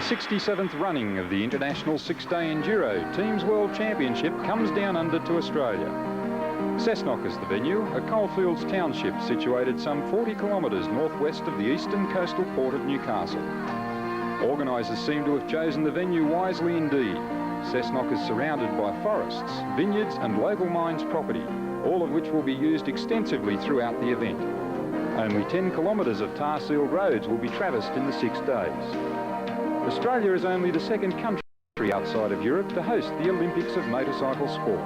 67th running of the International 6-Day Enduro Teams World Championship comes down under to Australia. Cessnock is the venue, a coalfields township situated some 40 kilometres northwest of the eastern coastal port of Newcastle. Organisers seem to have chosen the venue wisely indeed. Cessnock is surrounded by forests, vineyards and local mines property, all of which will be used extensively throughout the event. Only 10 kilometres of tar-sealed roads will be traversed in the 6 days. Australia is only the second country outside of Europe to host the Olympics of motorcycle sport.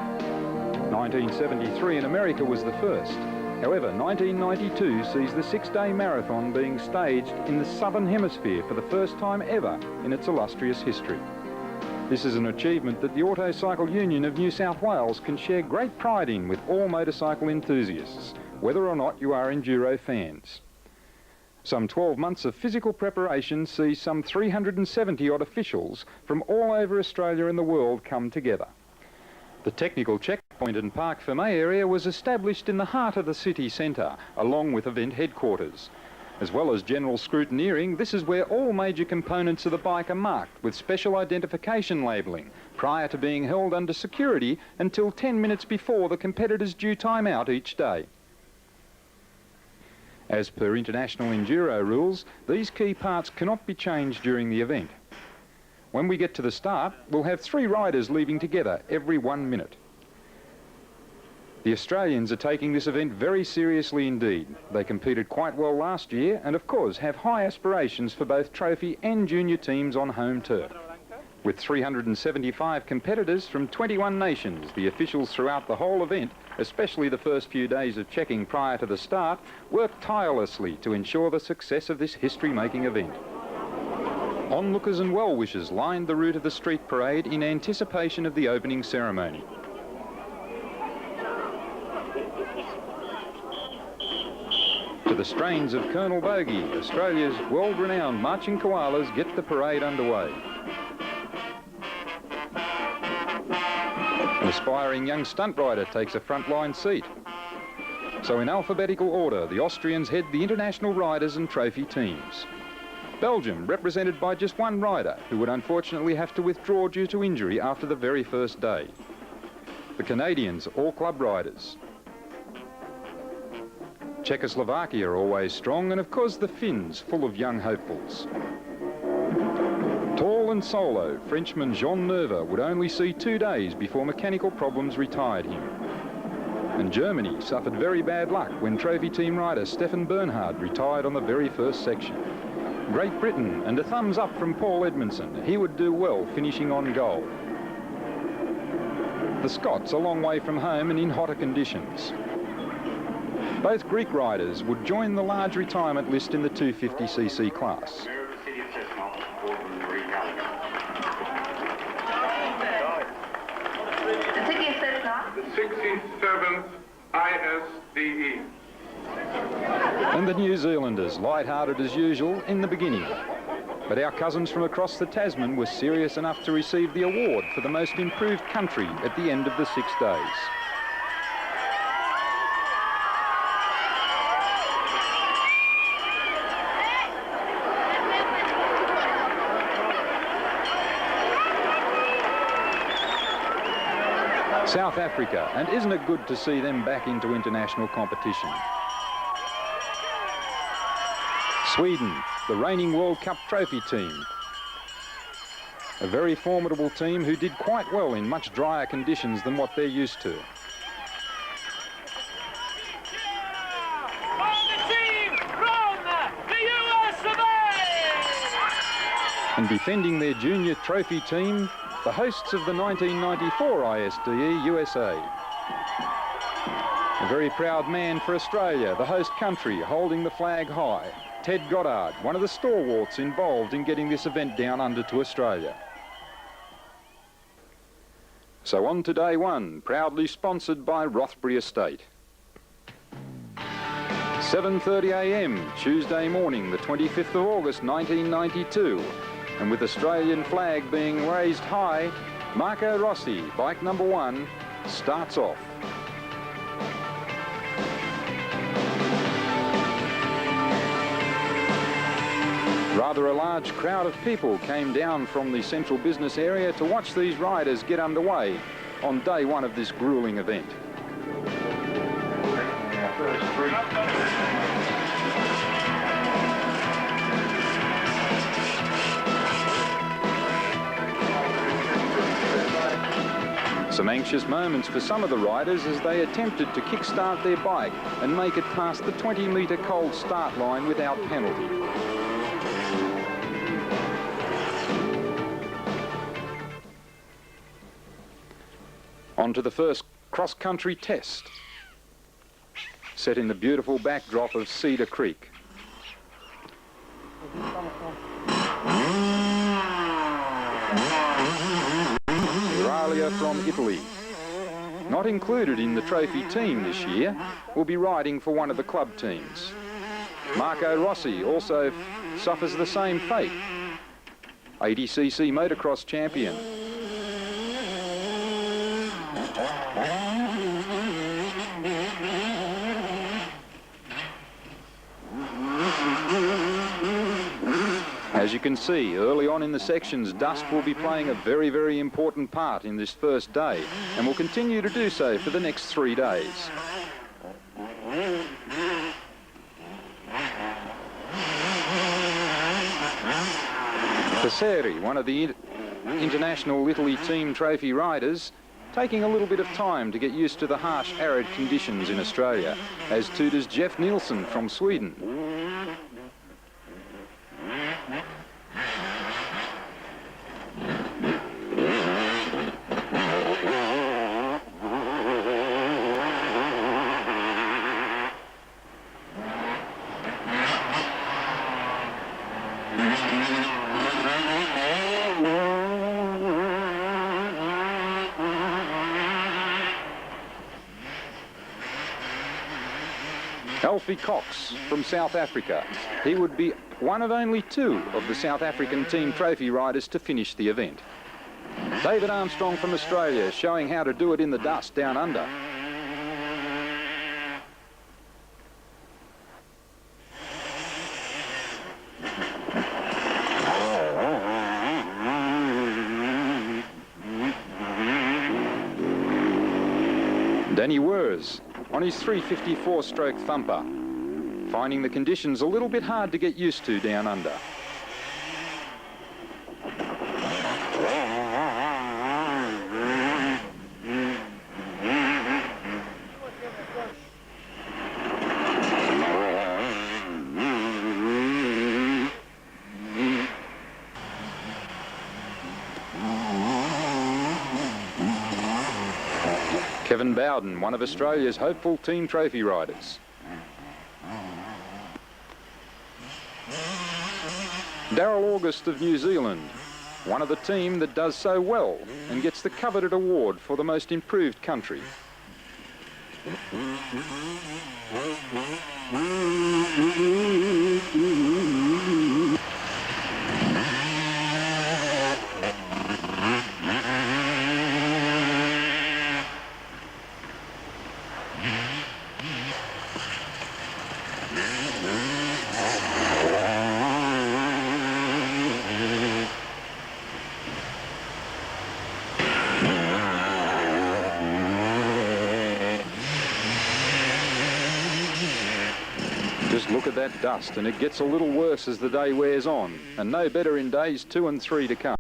1973 in America was the first. However, 1992 sees the 6-day marathon being staged in the Southern Hemisphere for the first time ever in its illustrious history. This is an achievement that the Autocycle Union of New South Wales can share great pride in with all motorcycle enthusiasts, whether or not you are Enduro fans. Some 12 months of physical preparation sees some 370-odd officials from all over Australia and the world come together. The technical checkpoint and Parc Fermé area was established in the heart of the city centre, along with event headquarters. As well as general scrutineering, this is where all major components of the bike are marked with special identification labelling, prior to being held under security until 10 minutes before the competitor's due time out each day. As per international enduro rules, these key parts cannot be changed during the event. When we get to the start, we'll have 3 riders leaving together every 1 minute. The Australians are taking this event very seriously indeed. They competed quite well last year and of course have high aspirations for both trophy and junior teams on home turf. With 375 competitors from 21 nations, the officials throughout the whole event, especially the first few days of checking prior to the start, worked tirelessly to ensure the success of this history-making event. Onlookers and well-wishers lined the route of the street parade in anticipation of the opening ceremony. To the strains of Colonel Bogey, Australia's world-renowned marching koalas get the parade underway. An aspiring young stunt rider takes a frontline seat. So in alphabetical order, the Austrians head the international riders and trophy teams. Belgium, represented by just one rider, who would unfortunately have to withdraw due to injury after the very first day. The Canadians, all club riders. Czechoslovakia, always strong, and of course the Finns, full of young hopefuls. Tall and solo, Frenchman Jean Nerva would only see 2 days before mechanical problems retired him. And Germany suffered very bad luck when trophy team rider Stefan Bernhard retired on the very first section. Great Britain, and a thumbs up from Paul Edmondson. He would do well finishing on goal. The Scots a long way from home and in hotter conditions. Both Greek riders would join the large retirement list in the 250cc class. The 67th ISDE. And the New Zealanders, light-hearted as usual in the beginning. But our cousins from across the Tasman were serious enough to receive the award for the most improved country at the end of the 6 days. South Africa, and isn't it good to see them back into international competition? Sweden, the reigning World Cup trophy team. A very formidable team who did quite well in much drier conditions than what they're used to. And defending their junior trophy team, the hosts of the 1994 ISDE USA. A very proud man for Australia, the host country, holding the flag high. Ted Goddard, one of the stalwarts involved in getting this event down under to Australia. So on to day 1, proudly sponsored by Rothbury Estate. 7:30 a.m. Tuesday morning, the 25th of August 1992. And with Australian flag being raised high, Marco Rossi, bike number 1, starts off. Rather a large crowd of people came down from the central business area to watch these riders get underway on day one of this gruelling event. Some anxious moments for some of the riders as they attempted to kick-start their bike and make it past the 20-metre cold start line without penalty. On to the first cross-country test, set in the beautiful backdrop of Cedar Creek. From Italy, not included in the trophy team this year, will be riding for one of the club teams. Marco Rossi also suffers the same fate, 80cc motocross champion. As you can see, early on in the sections, dust will be playing a very, very important part in this first day and will continue to do so for the next 3 days. Passeri, one of the International Italy Team Trophy riders, taking a little bit of time to get used to the harsh, arid conditions in Australia, as too does Jeff Nielsen from Sweden. Alfie Cox from South Africa. He would be one of only 2 of the South African team trophy riders to finish the event. David Armstrong from Australia showing how to do it in the dust down under. Danny Wers on his 354-stroke thumper, finding the conditions a little bit hard to get used to down under. Kevin Bowden, one of Australia's hopeful team trophy riders. Darryl August of New Zealand, one of the team that does so well and gets the coveted award for the most improved country. Just look at that dust, and it gets a little worse as the day wears on, and no better in days 2 and 3 to come.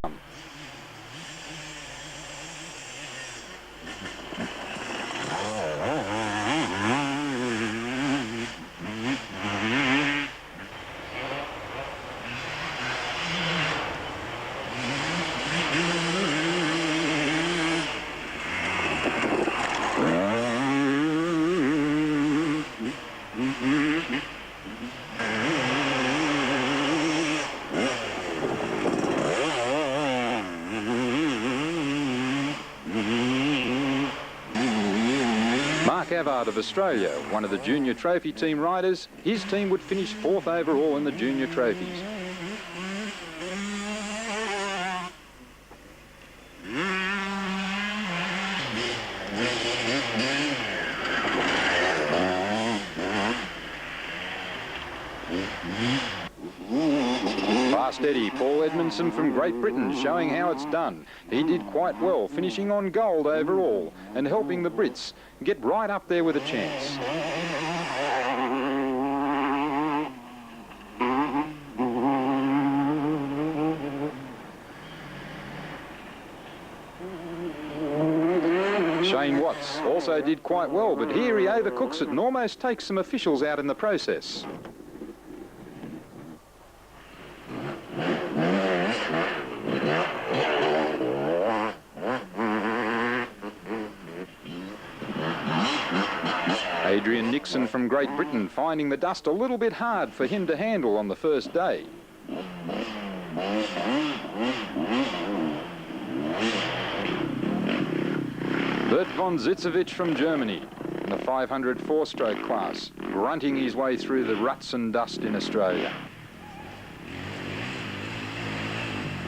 Avard of Australia, one of the junior trophy team riders, his team would finish 4th overall in the junior trophies. Fast Eddie, Paul Edmondson from Great Britain, showing how it's done. He did quite well, finishing on gold overall and helping the Brits get right up there with a chance. Shane Watts also did quite well, but here he overcooks it and almost takes some officials out in the process. Adrian Nixon from Great Britain finding the dust a little bit hard for him to handle on the first day. Bert von Zitzewitsch from Germany in the 500 four-stroke class, grunting his way through the ruts and dust in Australia.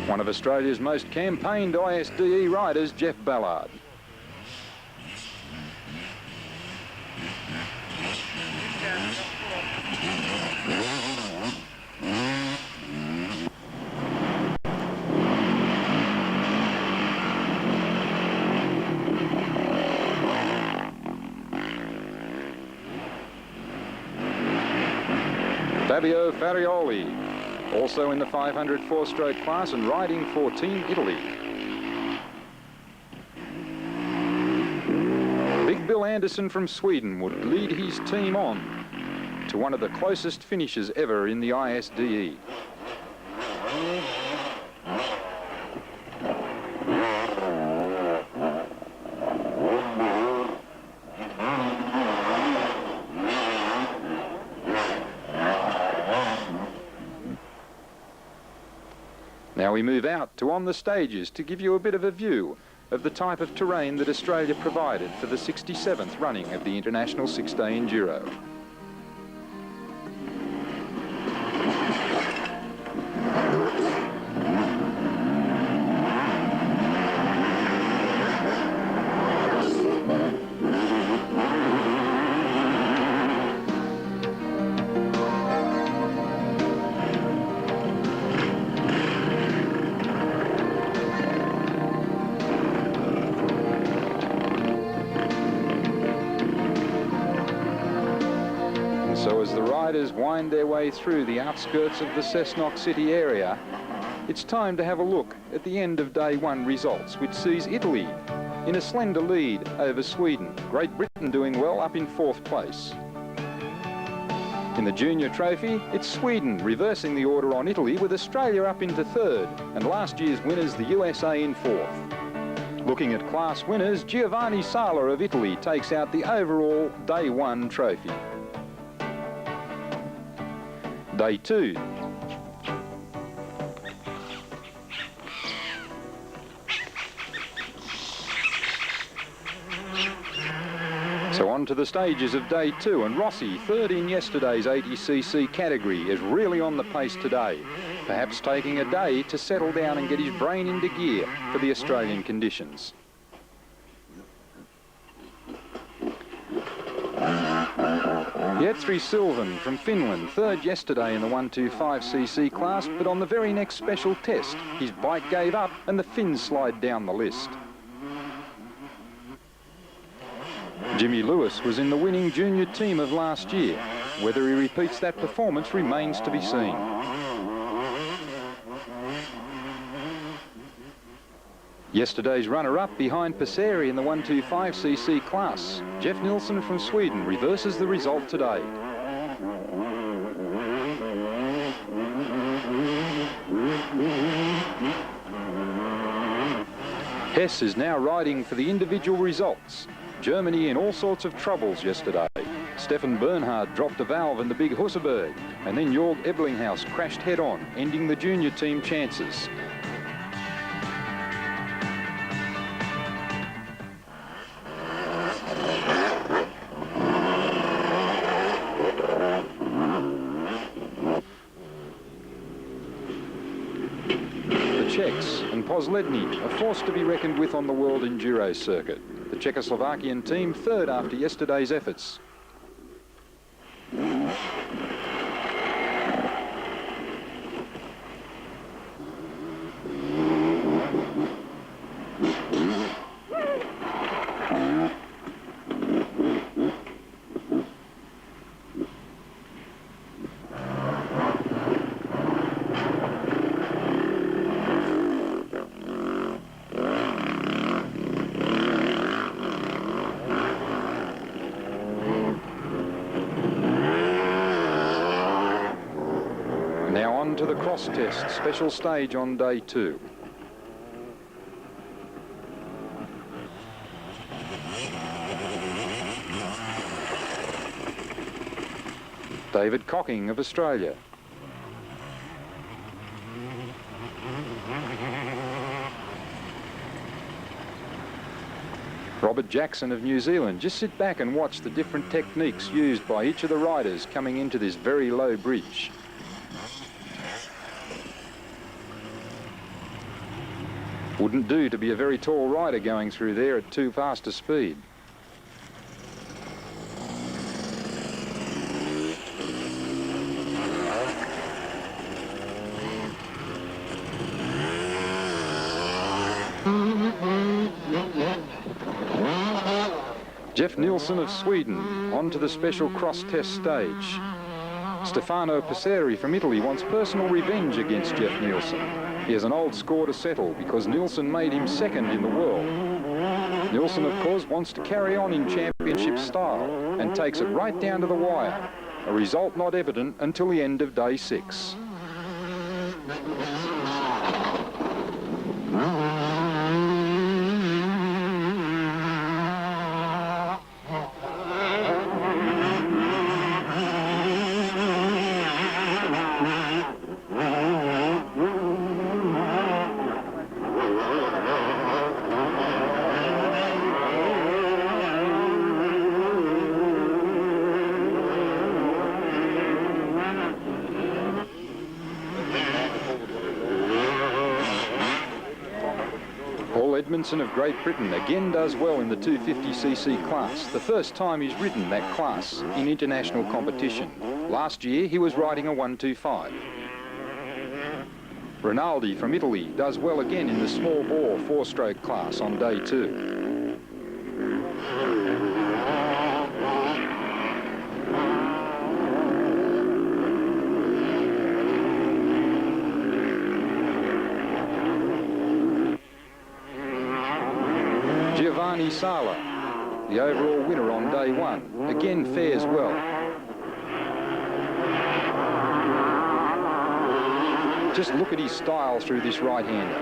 One of Australia's most campaigned ISDE riders, Jeff Ballard. Fabio Farioli, also in the 500 four-stroke class and riding for Team Italy. Big Bill Anderson from Sweden would lead his team on to one of the closest finishes ever in the ISDE. Now we move out to on the stages to give you a bit of a view of the type of terrain that Australia provided for the 67th running of the International 6-Day Enduro. So as the riders wind their way through the outskirts of the Cessnock city area, it's time to have a look at the end of day one results, which sees Italy in a slender lead over Sweden, Great Britain doing well up in 4th place. In the junior trophy, it's Sweden reversing the order on Italy with Australia up into 3rd and last year's winners the USA in 4th. Looking at class winners, Giovanni Sala of Italy takes out the overall day one trophy. Day 2. So on to the stages of day 2, and Rossi, 3rd in yesterday's 80cc category, is really on the pace today, perhaps taking a day to settle down and get his brain into gear for the Australian conditions. Jethri Sylvan from Finland, 3rd yesterday in the 125cc class, but on the very next special test, his bike gave up and the Finns slide down the list. Jimmy Lewis was in the winning junior team of last year. Whether he repeats that performance remains to be seen. Yesterday's runner-up behind Passeri in the 125cc class, Jeff Nilsson from Sweden, reverses the result today. Hess is now riding for the individual results. Germany in all sorts of troubles yesterday. Stefan Bernhard dropped a valve in the big Husseberg, and then Jorg Eblinghaus crashed head-on, ending the junior team chances. Czechs and Posledny are forced to be reckoned with on the World Enduro circuit. The Czechoslovakian team 3rd after yesterday's efforts. Now on to the cross test, special stage on day 2. David Cocking of Australia. Robert Jackson of New Zealand. Just sit back and watch the different techniques used by each of the riders coming into this very low bridge. Wouldn't do to be a very tall rider going through there at too fast a speed. Jeff Nielsen of Sweden onto the special cross test stage. Stefano Passeri from Italy wants personal revenge against Jeff Nielsen. He has an old score to settle because Nielsen made him second in the world. Nielsen, of course, wants to carry on in championship style and takes it right down to the wire, a result not evident until the end of day 6. Edmondson of Great Britain again does well in the 250cc class, the first time he's ridden that class in international competition. Last year he was riding a 125. Rinaldi from Italy does well again in the small bore 4-stroke class on day 2. Giovanni Sala, the overall winner on day 1, again fares well. Just look at his style through this right-hander.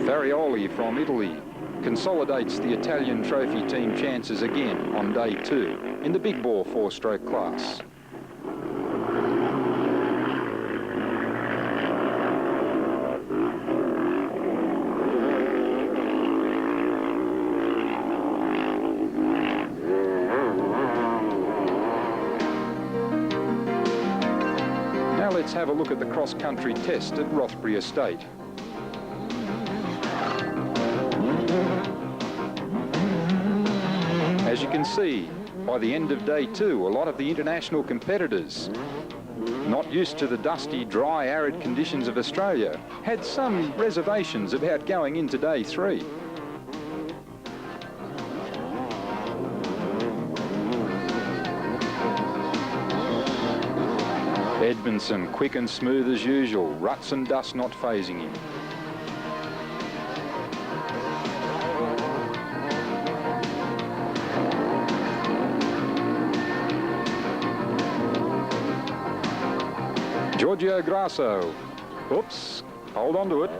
Farioli from Italy consolidates the Italian trophy team chances again on day 2 in the big bore 4-stroke class. Now let's have a look at the cross-country test at Rothbury Estate. As you can see, by the end of day 2, a lot of the international competitors, not used to the dusty, dry, arid conditions of Australia, had some reservations about going into day 3. Edmondson, quick and smooth as usual, ruts and dust not fazing him. Giorgio Grasso. Oops, hold on to it.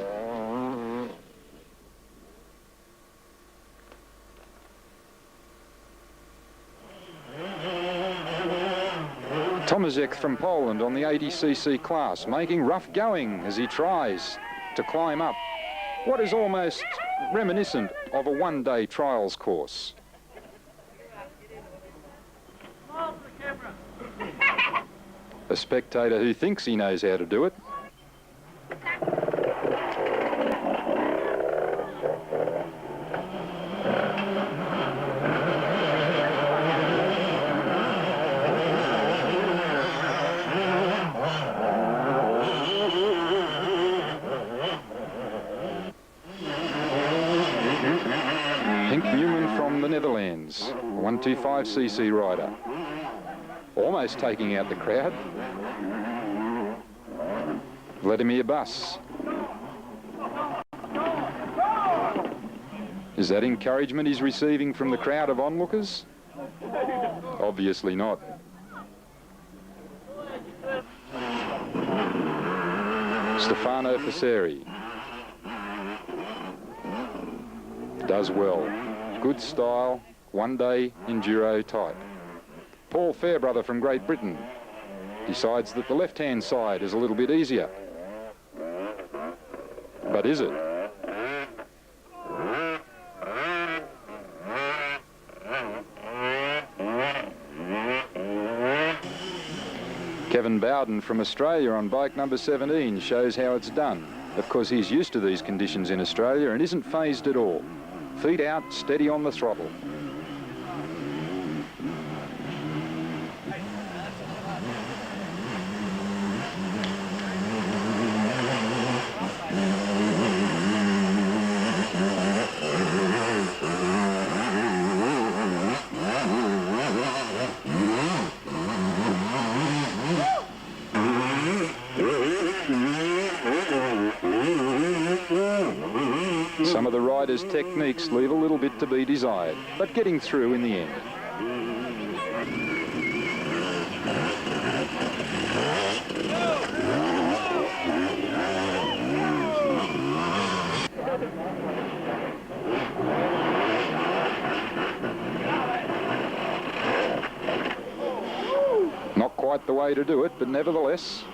Tomaszek from Poland on the 80cc class, making rough going as he tries to climb up what is almost reminiscent of a one-day trials course. A spectator who thinks he knows how to do it. Newman from the Netherlands, 125cc rider. Almost taking out the crowd. Vladimir Bus. Is that encouragement he's receiving from the crowd of onlookers? Obviously not. Stefano Passeri does well. Good style, one-day enduro type. Paul Fairbrother from Great Britain decides that the left-hand side is a little bit easier. But is it? Kevin Bowden from Australia on bike number 17 shows how it's done. Of course, he's used to these conditions in Australia and isn't phased at all. Feet out, steady on the throttle. Some of the riders' techniques leave a little bit to be desired, but getting through in the end. Not quite the way to do it, but nevertheless.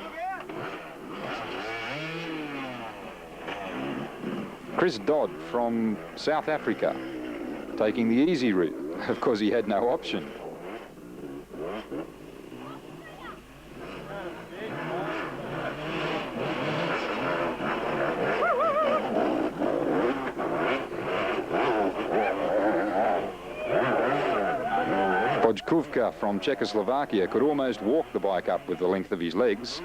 Chris Dodd from South Africa, taking the easy route. Of course, he had no option. Podkuvka from Czechoslovakia could almost walk the bike up with the length of his legs.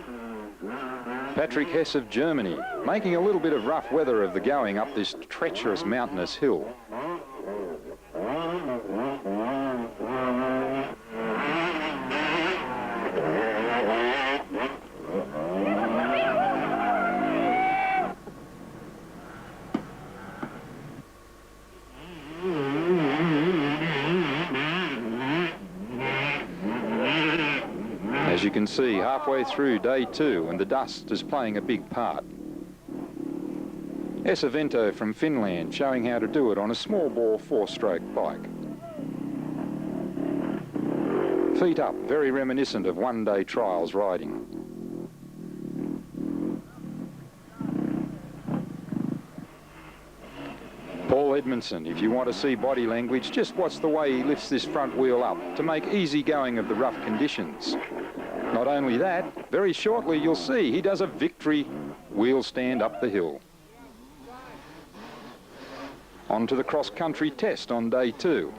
Patrick Hess of Germany, making a little bit of rough weather of the going up this treacherous mountainous hill. As you can see, halfway through day 2, and the dust is playing a big part. Esa Vento from Finland showing how to do it on a small bore 4-stroke bike. Feet up, very reminiscent of one-day trials riding. Paul Edmondson, if you want to see body language, just watch the way he lifts this front wheel up to make easy going of the rough conditions. Not only that, very shortly you'll see he does a victory wheel stand up the hill. On to the cross-country test on day 2.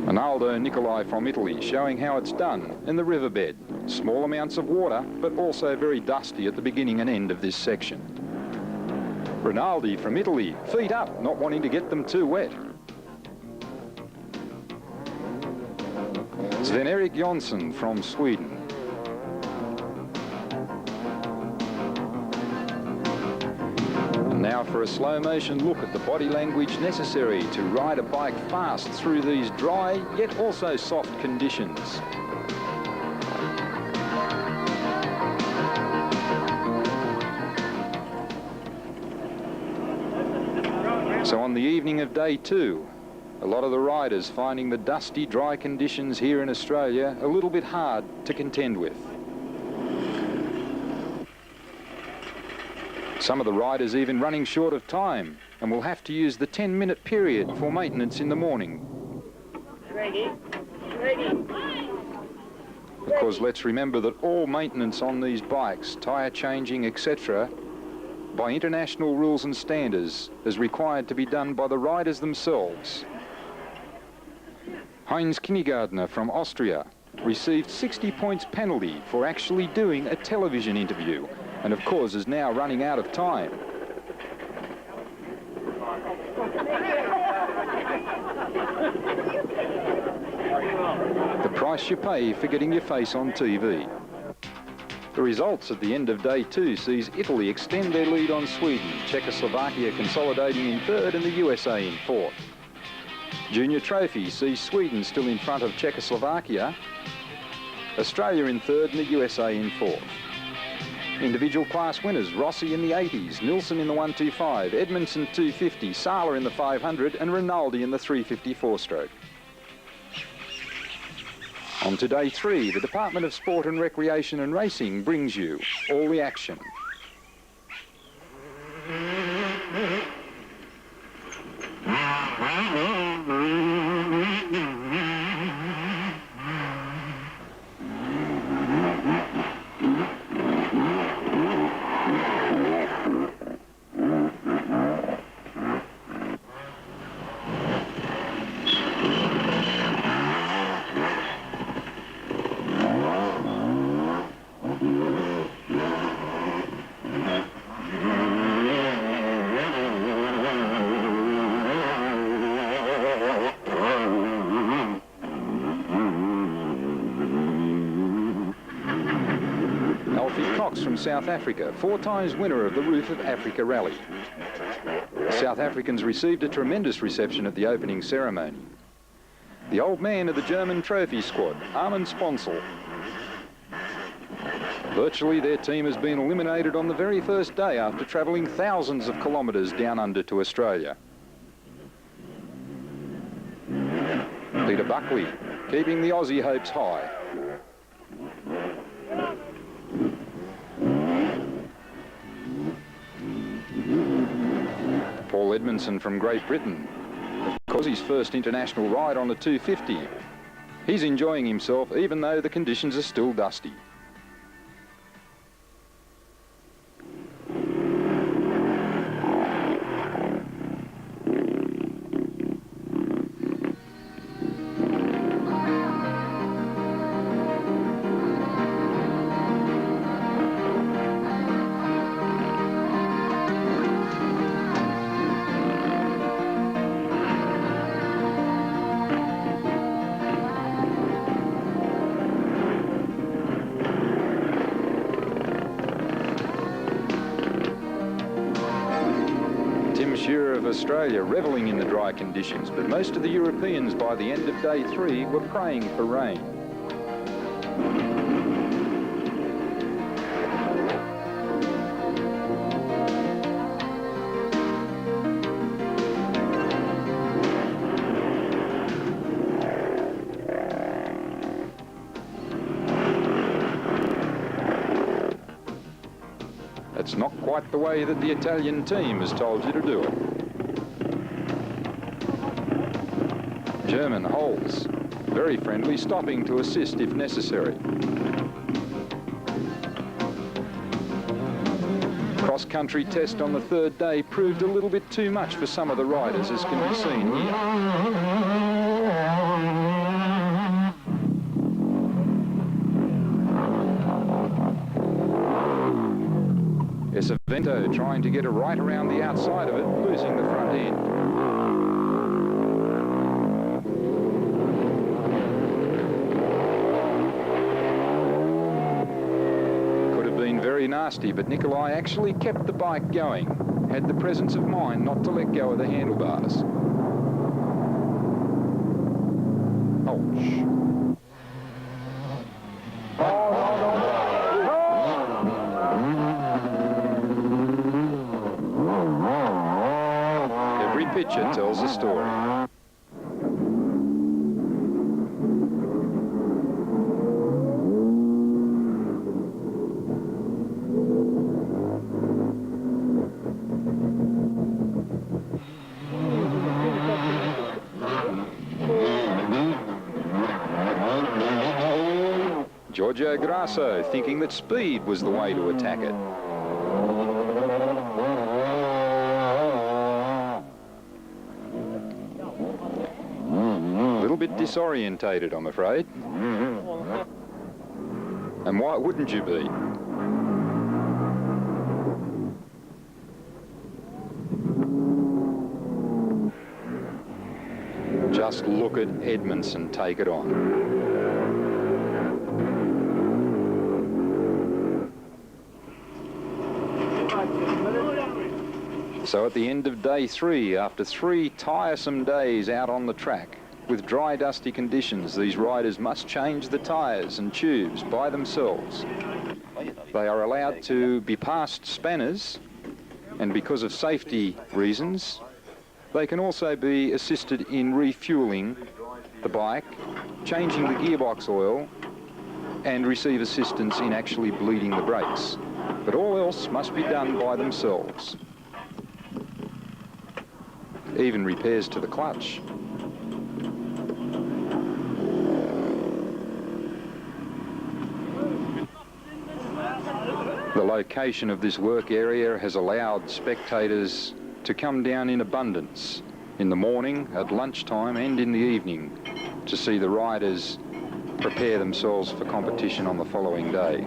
Ronaldo Nicolai from Italy showing how it's done in the riverbed. Small amounts of water, but also very dusty at the beginning and end of this section. Rinaldi from Italy, feet up, not wanting to get them too wet. Sven-Erik Jonsson from Sweden. And now for a slow motion look at the body language necessary to ride a bike fast through these dry yet also soft conditions. So on the evening of day 2, a lot of the riders finding the dusty, dry conditions here in Australia a little bit hard to contend with. Some of the riders even running short of time and will have to use the 10-minute period for maintenance in the morning. Ready. Ready. Of course, let's remember that all maintenance on these bikes, tyre changing, etc., by international rules and standards, is required to be done by the riders themselves. Heinz Kindergartner from Austria received 60 points penalty for actually doing a television interview, and of course is now running out of time. The price you pay for getting your face on TV. The results at the end of day 2 sees Italy extend their lead on Sweden, Czechoslovakia consolidating in 3rd and the USA in 4th. Junior Trophy sees Sweden still in front of Czechoslovakia, Australia in 3rd and the USA in 4th. Individual class winners, Rossi in the 80s, Nilsson in the 125, Edmondson 250, Sala in the 500 and Rinaldi in the 354 stroke. On to day 3, the Department of Sport and Recreation and Racing brings you all the action. From South Africa, 4 times winner of the Roof of Africa Rally. The South Africans received a tremendous reception at the opening ceremony. The old man of the German trophy squad, Armin Sponsel. Virtually their team has been eliminated on the very first day after travelling thousands of kilometres down under to Australia. Peter Buckley, keeping the Aussie hopes high. Paul Edmondson from Great Britain, of course his first international ride on the 250. He's enjoying himself even though the conditions are still dusty. Of Australia revelling in the dry conditions, but most of the Europeans by the end of day 3 were praying for rain. It's not quite the way that the Italian team has told you to do it. German Holes, very friendly, stopping to assist if necessary. Cross-country test on the 3rd day proved a little bit too much for some of the riders, as can be seen here. Esavento trying to get a right around the outside of it, losing the front end. Very nasty, but Nikolai actually kept the bike going, had the presence of mind not to let go of the handlebars. Ouch. Every picture tells a story. Giorgio Grasso thinking that speed was the way to attack it. A little bit disorientated, I'm afraid. And why wouldn't you be? Just look at Edmondson take it on. So at the end of day 3, after 3 tiresome days out on the track, with dry, dusty conditions, these riders must change the tyres and tubes by themselves. They are allowed to be past spanners, and because of safety reasons, they can also be assisted in refuelling the bike, changing the gearbox oil, and receive assistance in actually bleeding the brakes. But all else must be done by themselves. Even repairs to the clutch. The location of this work area has allowed spectators to come down in abundance in the morning, at lunchtime and in the evening to see the riders prepare themselves for competition on the following day.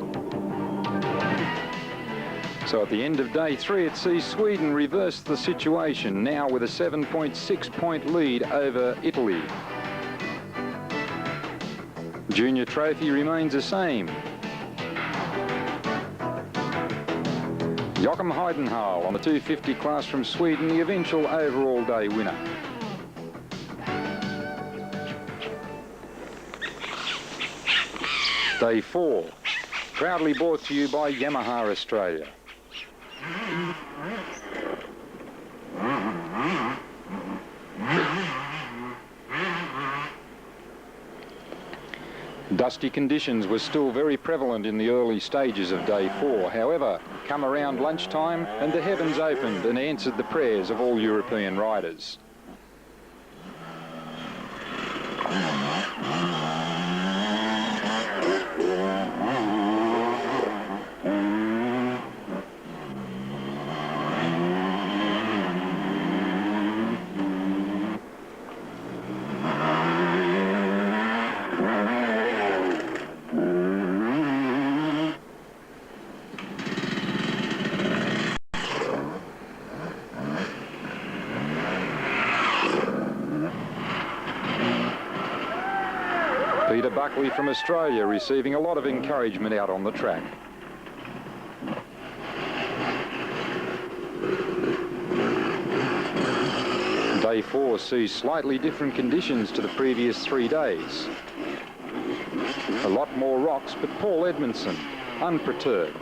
So at the end of day 3, it sees Sweden reverse the situation, now with a 7.6 point lead over Italy. Junior trophy remains the same. Joachim Heidenhall on the 250 class from Sweden, the eventual overall day winner. Day 4, proudly brought to you by Yamaha Australia. Dusty conditions were still very prevalent in the early stages of day 4. However, come around lunchtime and the heavens opened and answered the prayers of all European riders. Peter Buckley from Australia receiving a lot of encouragement out on the track. Day 4 sees slightly different conditions to the previous 3 days. A lot more rocks, but Paul Edmondson, unperturbed.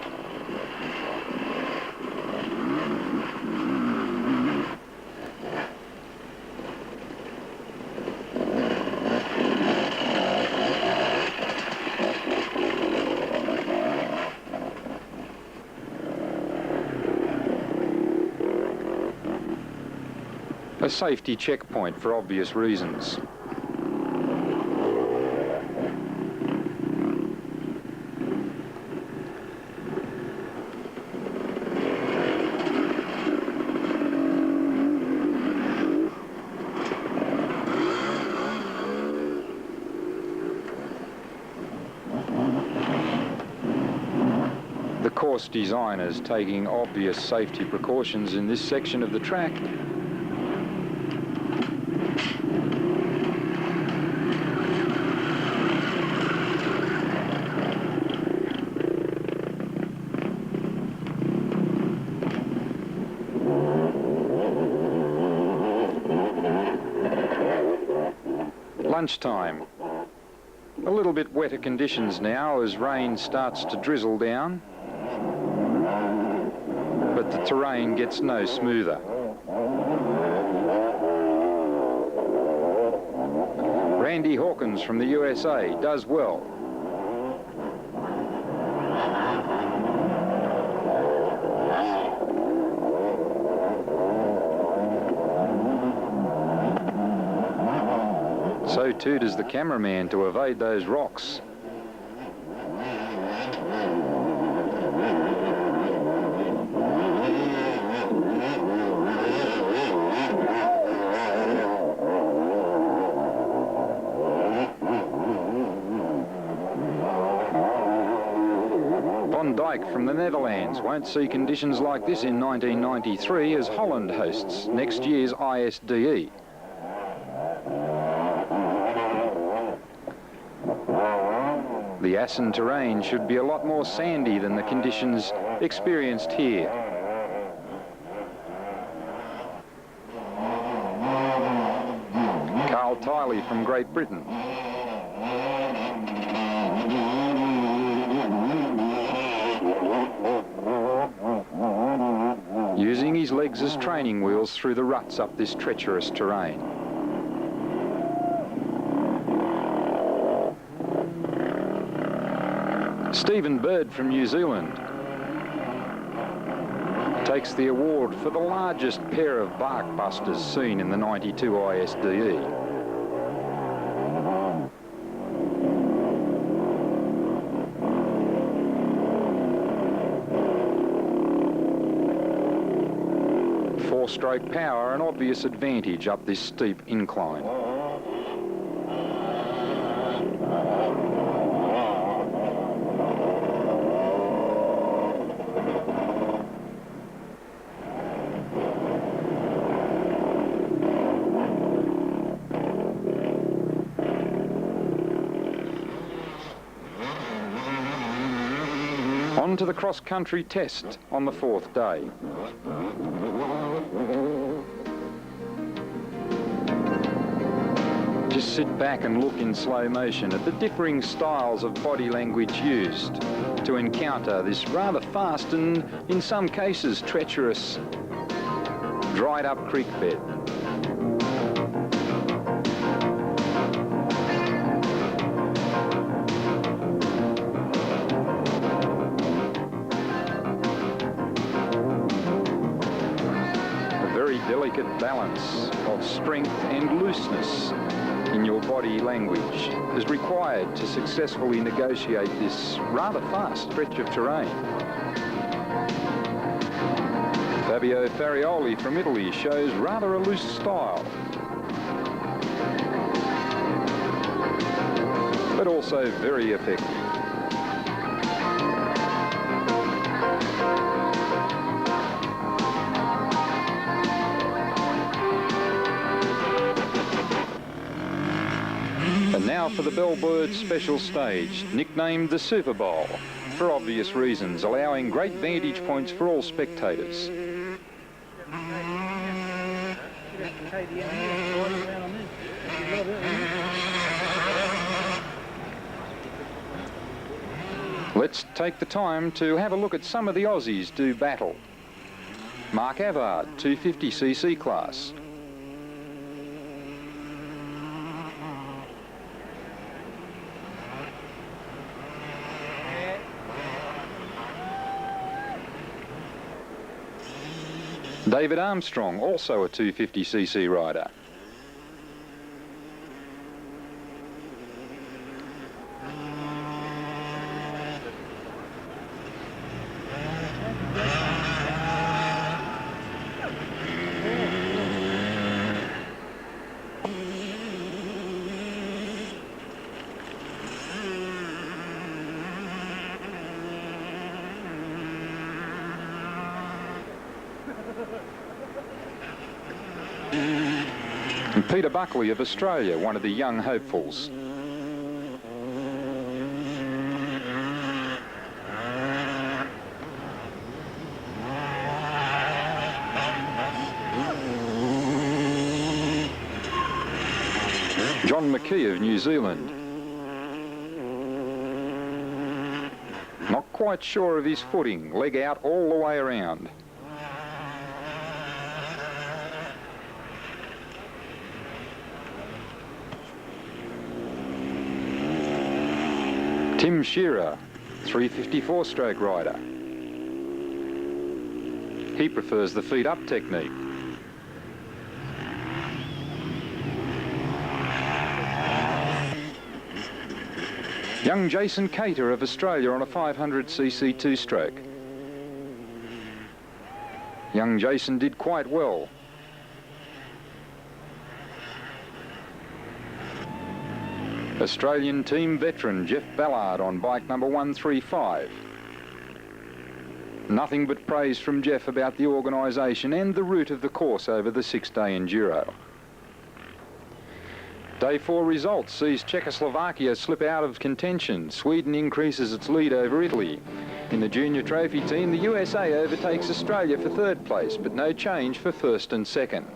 A safety checkpoint for obvious reasons. The course designers taking obvious safety precautions in this section of the track. Lunchtime. A little bit wetter conditions now as rain starts to drizzle down, but the terrain gets no smoother. Randy Hawkins from the USA does well. So too does the cameraman to evade those rocks. Van Dijk from the Netherlands won't see conditions like this in 1993 as Holland hosts next year's ISDE. The Assen terrain should be a lot more sandy than the conditions experienced here. Riley from Great Britain. Using his legs as training wheels through the ruts up this treacherous terrain. Stephen Bird from New Zealand takes the award for the largest pair of bark busters seen in the 92 ISDE. Four-stroke power, an obvious advantage up this steep incline. On to the cross-country test on the fourth day. Just sit back and look in slow motion at the differing styles of body language used to encounter this rather fast and, in some cases, treacherous, dried-up creek bed. Delicate balance of strength and looseness in your body language is required to successfully negotiate this rather fast stretch of terrain. Fabio Farioli from Italy shows rather a loose style, but also very effective. And now for the Bellbird special stage, nicknamed the Super Bowl, for obvious reasons, allowing great vantage points for all spectators. Let's take the time to have a look at some of the Aussies do battle. Mark Avard, 250cc class. David Armstrong, also a 250cc rider. And Peter Buckley of Australia, one of the young hopefuls. John McKee of New Zealand. Not quite sure of his footing, leg out all the way around. Tim Shearer, 354-stroke rider. He prefers the feet-up technique. Young Jason Cater of Australia on a 500cc two-stroke. Young Jason did quite well. Australian team veteran Jeff Ballard on bike number 135. Nothing but praise from Jeff about the organisation and the route of the course over the 6-day Enduro. Day 4 results sees Czechoslovakia slip out of contention. Sweden increases its lead over Italy. In the junior trophy team, the USA overtakes Australia for third place, but no change for first and second.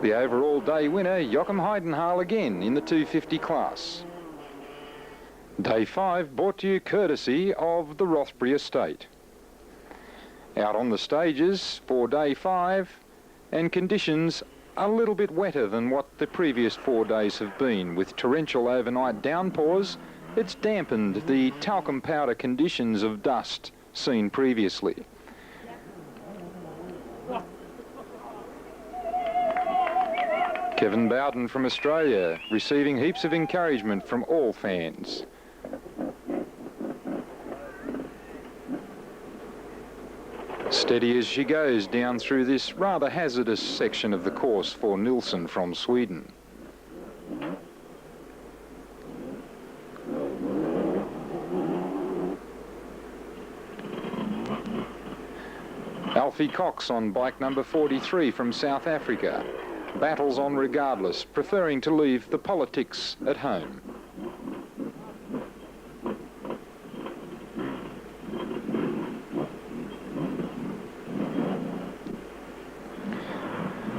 The overall day winner, Joachim Heidenhaal again in the 250 class. Day 5 brought to you courtesy of the Rothbury Estate. Out on the stages for Day 5, and conditions a little bit wetter than what the previous 4 days have been. With torrential overnight downpours, it's dampened the talcum powder conditions of dust seen previously. Kevin Bowden from Australia receiving heaps of encouragement from all fans. Steady as she goes down through this rather hazardous section of the course for Nilsson from Sweden. Alfie Cox on bike number 43 from South Africa. Battles on regardless, preferring to leave the politics at home.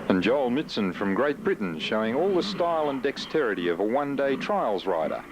And Joel Mitson from Great Britain showing all the style and dexterity of a one-day trials rider.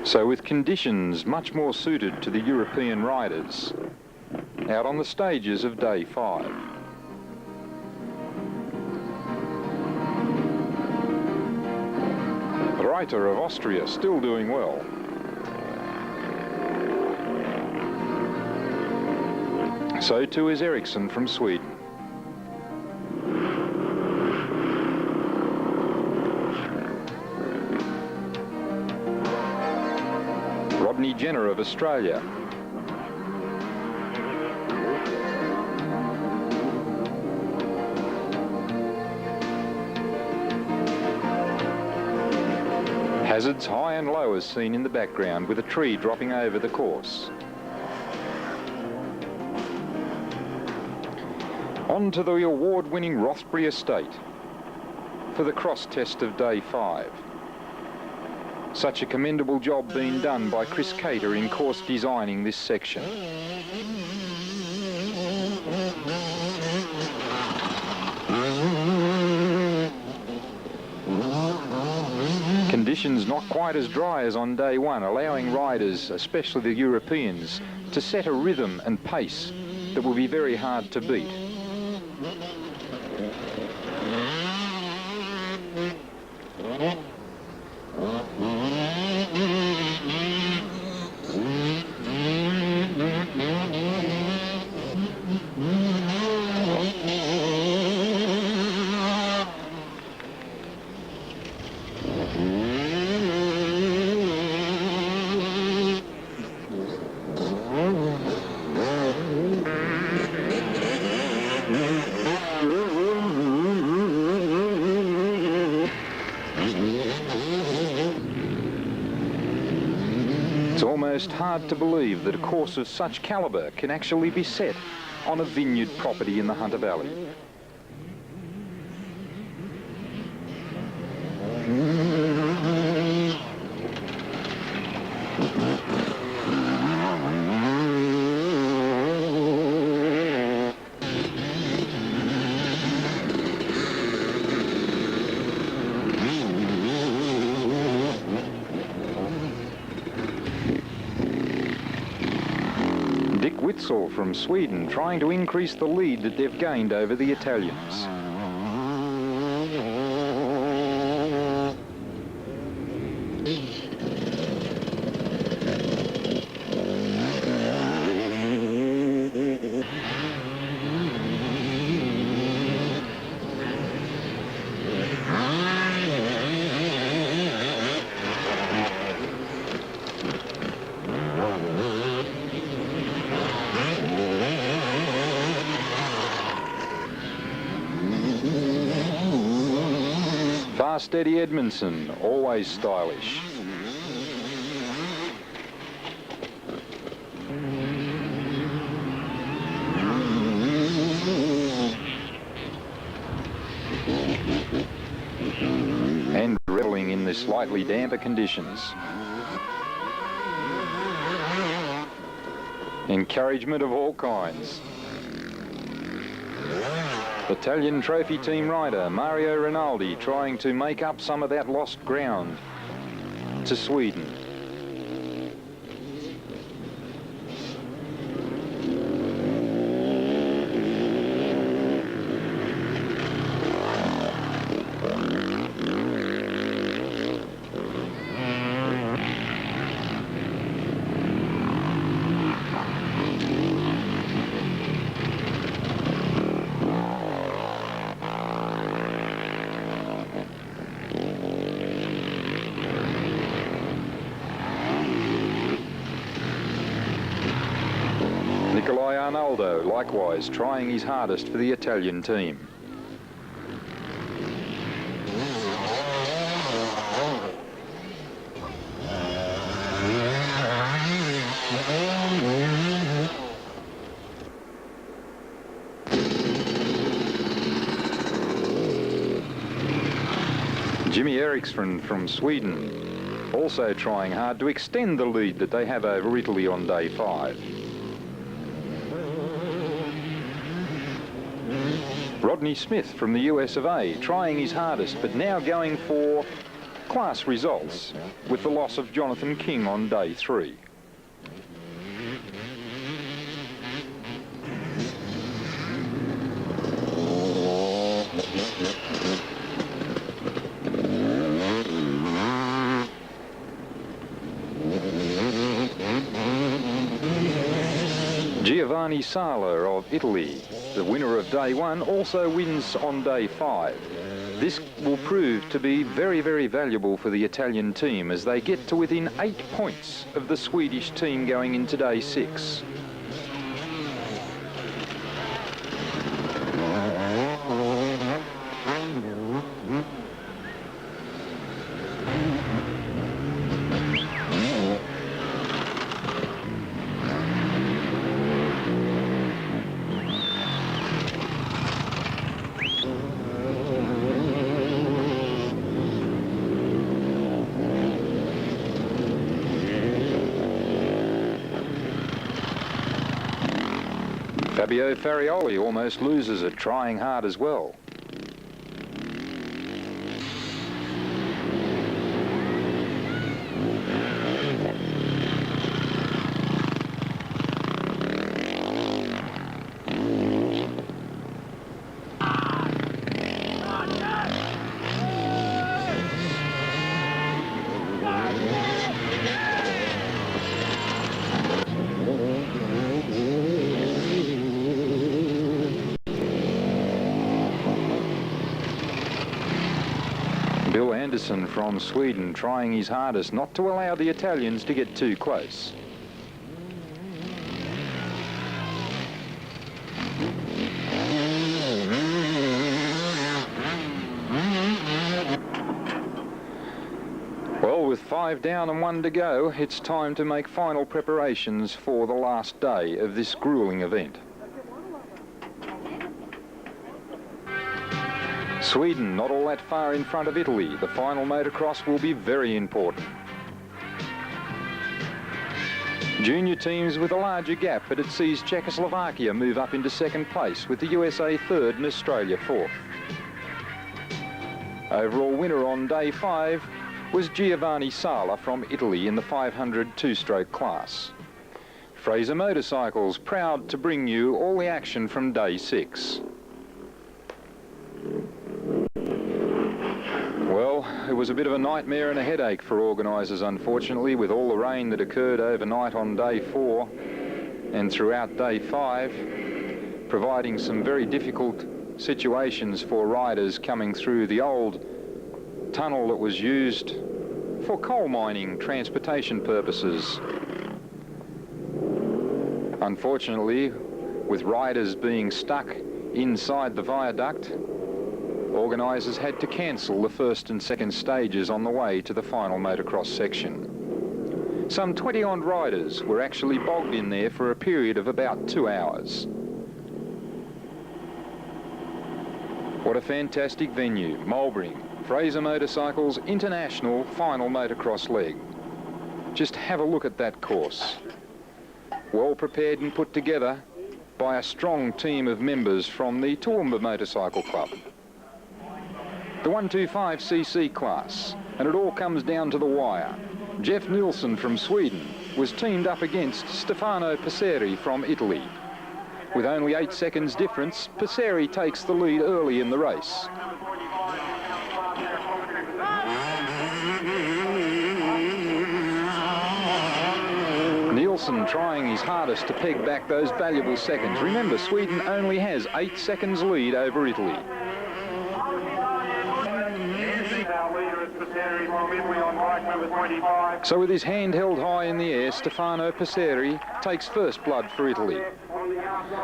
So with conditions much more suited to the European riders, out on the stages of Day 5. Reiter of Austria still doing well. So too is Eriksson from Sweden. Rodney Jenner of Australia. Hazards high and low as seen in the background with a tree dropping over the course. On to the award-winning Rothbury Estate for the cross test of Day 5. Such a commendable job being done by Chris Cater in course designing this section. Conditions not quite as dry as on Day 1, allowing riders, especially the Europeans, to set a rhythm and pace that will be very hard to beat. It's almost hard to believe that a course of such calibre can actually be set on a vineyard property in the Hunter Valley. Witzel from Sweden trying to increase the lead that they've gained over the Italians. past Eddie Edmondson, always stylish. And reveling in the slightly damper conditions. Encouragement of all kinds. Italian trophy team rider Mario Rinaldi trying to make up some of that lost ground to Sweden. Arnaldo likewise trying his hardest for the Italian team. Jimmy Eriksson from Sweden also trying hard to extend the lead that they have over Italy on day 5. Rodney Smith from the US of A trying his hardest, but now going for class results with the loss of Jonathan King on day 3. Giovanni Sala of Italy, the winner of day 1, also wins on day 5. This will prove to be very, very valuable for the Italian team as they get to within 8 points of the Swedish team going into day 6. Fabio Farioli almost loses it, trying hard as well. Bill Anderson from Sweden trying his hardest not to allow the Italians to get too close. Well, with 5 down and 1 to go, it's time to make final preparations for the last day of this grueling event. Sweden not all that far in front of Italy. The final motocross will be very important. Junior teams with a larger gap, but it sees Czechoslovakia move up into 2nd place with the USA 3rd and Australia 4th. Overall winner on day 5 was Giovanni Sala from Italy in the 500 two-stroke class. Fraser Motorcycles proud to bring you all the action from day 6. Well, it was a bit of a nightmare and a headache for organisers, unfortunately, with all the rain that occurred overnight on day 4 and throughout day 5, providing some very difficult situations for riders coming through the old tunnel that was used for coal mining transportation purposes. Unfortunately, with riders being stuck inside the viaduct, Organisers had to cancel the first and second stages on the way to the final motocross section. Some 20-odd riders were actually bogged in there for a period of about 2 hours. What a fantastic venue, Mulberry, Fraser Motorcycles International Final Motocross Leg. Just have a look at that course. Well prepared and put together by a strong team of members from the Toowoomba Motorcycle Club. The 125cc class, and it all comes down to the wire. Jeff Nielsen from Sweden was teamed up against Stefano Passeri from Italy. With only 8 seconds difference, Passeri takes the lead early in the race. Nielsen trying his hardest to peg back those valuable seconds. Remember, Sweden only has 8 seconds lead over Italy. So with his hand held high in the air, Stefano Passeri takes first blood for Italy.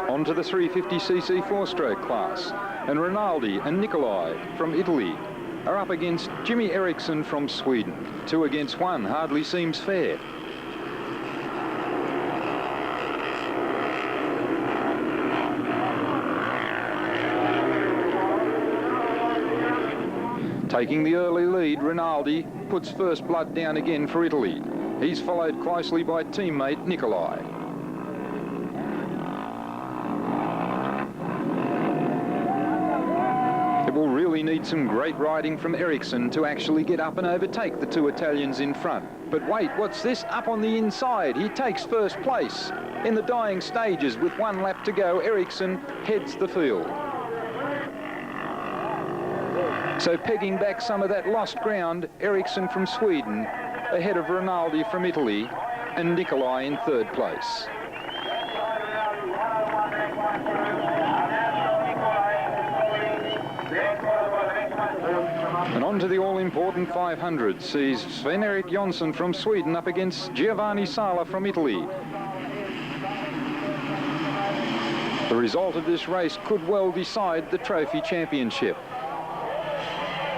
On to the 350cc four-stroke class, and Rinaldi and Nicolai from Italy are up against Jimmy Eriksson from Sweden. 2 against 1 hardly seems fair. Taking the early lead, Rinaldi puts first blood down again for Italy. He's followed closely by teammate Nicolai. It will really need some great riding from Eriksson to actually get up and overtake the 2 Italians in front. But wait, what's this? Up on the inside, he takes first place. In the dying stages with 1 lap to go, Eriksson heads the field. So pegging back some of that lost ground, Eriksson from Sweden ahead of Rinaldi from Italy and Nicolai in 3rd place. And on to the all-important 500 sees Sven-Erik Jonsson from Sweden up against Giovanni Sala from Italy. The result of this race could well decide the trophy championship.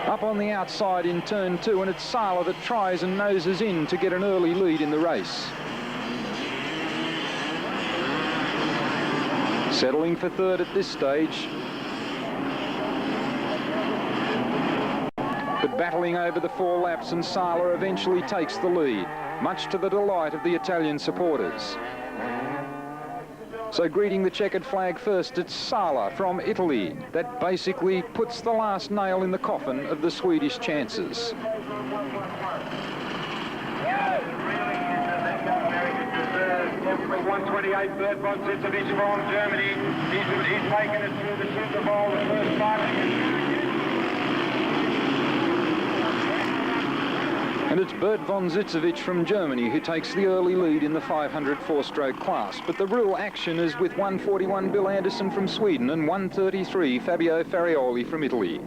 Up on the outside in turn 2, and it's Sala that tries and noses in to get an early lead in the race. Settling for 3rd at this stage. But battling over the 4 laps, and Sala eventually takes the lead, much to the delight of the Italian supporters. So greeting the checkered flag first, it's Sala from Italy. That basically puts the last nail in the coffin of the Swedish chances. 128, Bert von Zitzewitz from Germany. He's taken it through the Super Bowl the first time. And it's Bert von Zitzewitz from Germany who takes the early lead in the 500 four-stroke class. But the real action is with 141 Bill Anderson from Sweden and 133 Fabio Farioli from Italy.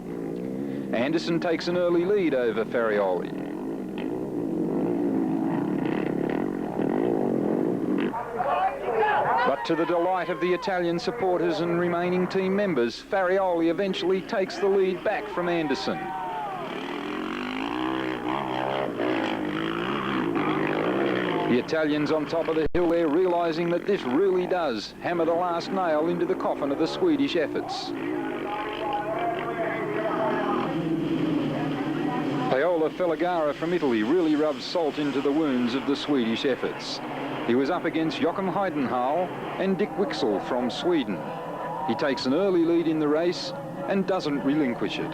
Anderson takes an early lead over Farioli. But to the delight of the Italian supporters and remaining team members, Farioli eventually takes the lead back from Anderson. The Italians on top of the hill there, realising that this really does hammer the last nail into the coffin of the Swedish efforts. Paolo Felagara from Italy really rubs salt into the wounds of the Swedish efforts. He was up against Joachim Heidenhall and Dick Wixel from Sweden. He takes an early lead in the race and doesn't relinquish it.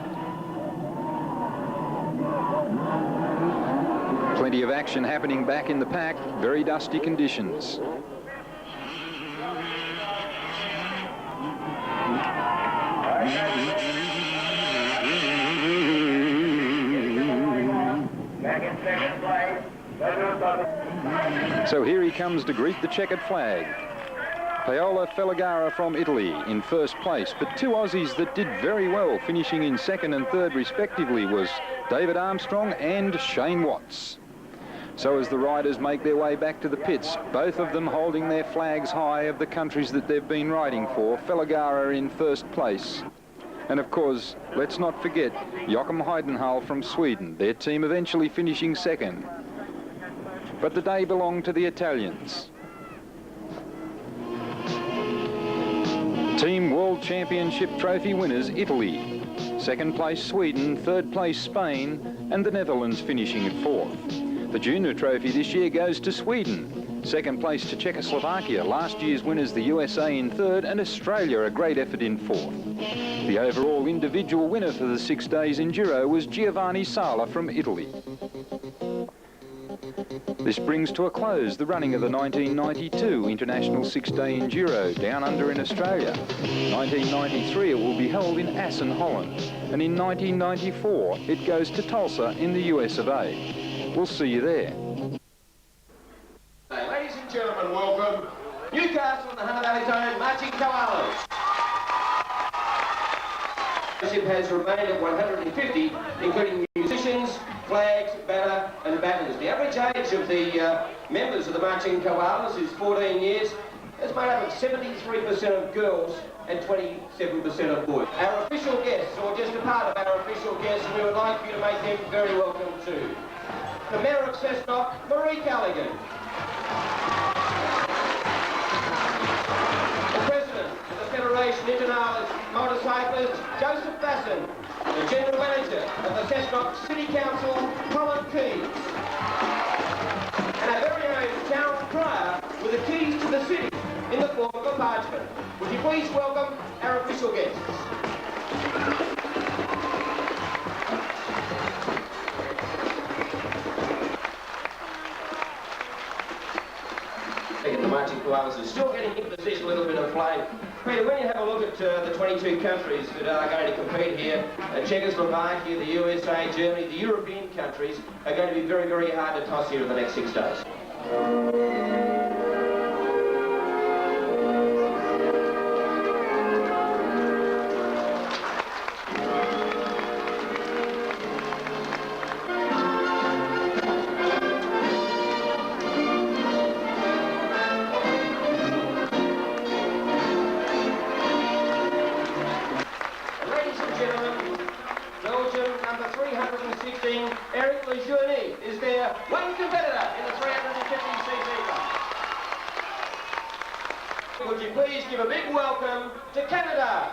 Plenty of action happening back in the pack, very dusty conditions. So here he comes to greet the checkered flag. Paolo Felagara from Italy in first place, but 2 Aussies that did very well, finishing in 2nd and 3rd respectively, was David Armstrong and Shane Watts. So as the riders make their way back to the pits, both of them holding their flags high of the countries that they've been riding for. Felagara in first place, And of course, let's not forget Joachim Heidenhall from Sweden, their team eventually finishing second. But the day belonged to the Italians. Team World Championship trophy winners Italy, second place Sweden, third place Spain, and the Netherlands finishing at fourth. The junior trophy this year goes to Sweden, second place to Czechoslovakia, last year's winners the USA in third, and Australia a great effort in fourth. The overall individual winner for the 6 days Enduro was Giovanni Sala from Italy. This brings to a close the running of the 1992 International 6-Day Enduro down under in Australia. 1993 it will be held in Assen, Holland, and in 1994 it goes to Tulsa in the US of A. We'll see you there. Ladies and gentlemen, welcome Newcastle and the Hunter Valley's own Marching Koalas. The ship has remained at 150, including musicians, flags, banner and banners. The average age of the members of the Marching Koalas is 14 years. It's made up of 73% of girls and 27% of boys. Our official guests, or just a part of our official guests, we would like you to make them very welcome too. The Mayor of Cessnock, Marie Callaghan. The President of the Federation Internationalist Motorcyclists, Joseph Basson. The General Manager of the Cessnock City Council, Colin Keys. And our very own town crier with the keys to the city in the form of a parchment. Would you please welcome our official guests? The Marching Koalas is still getting into position, a little bit of play. Peter, when you have a look at the 22 countries that are going to compete here, Czechoslovakia, the USA, Germany, the European countries are going to be very, very hard to toss here in the next 6 days. Is there one competitor in the 350cc class? Would you please give a big welcome to Canada?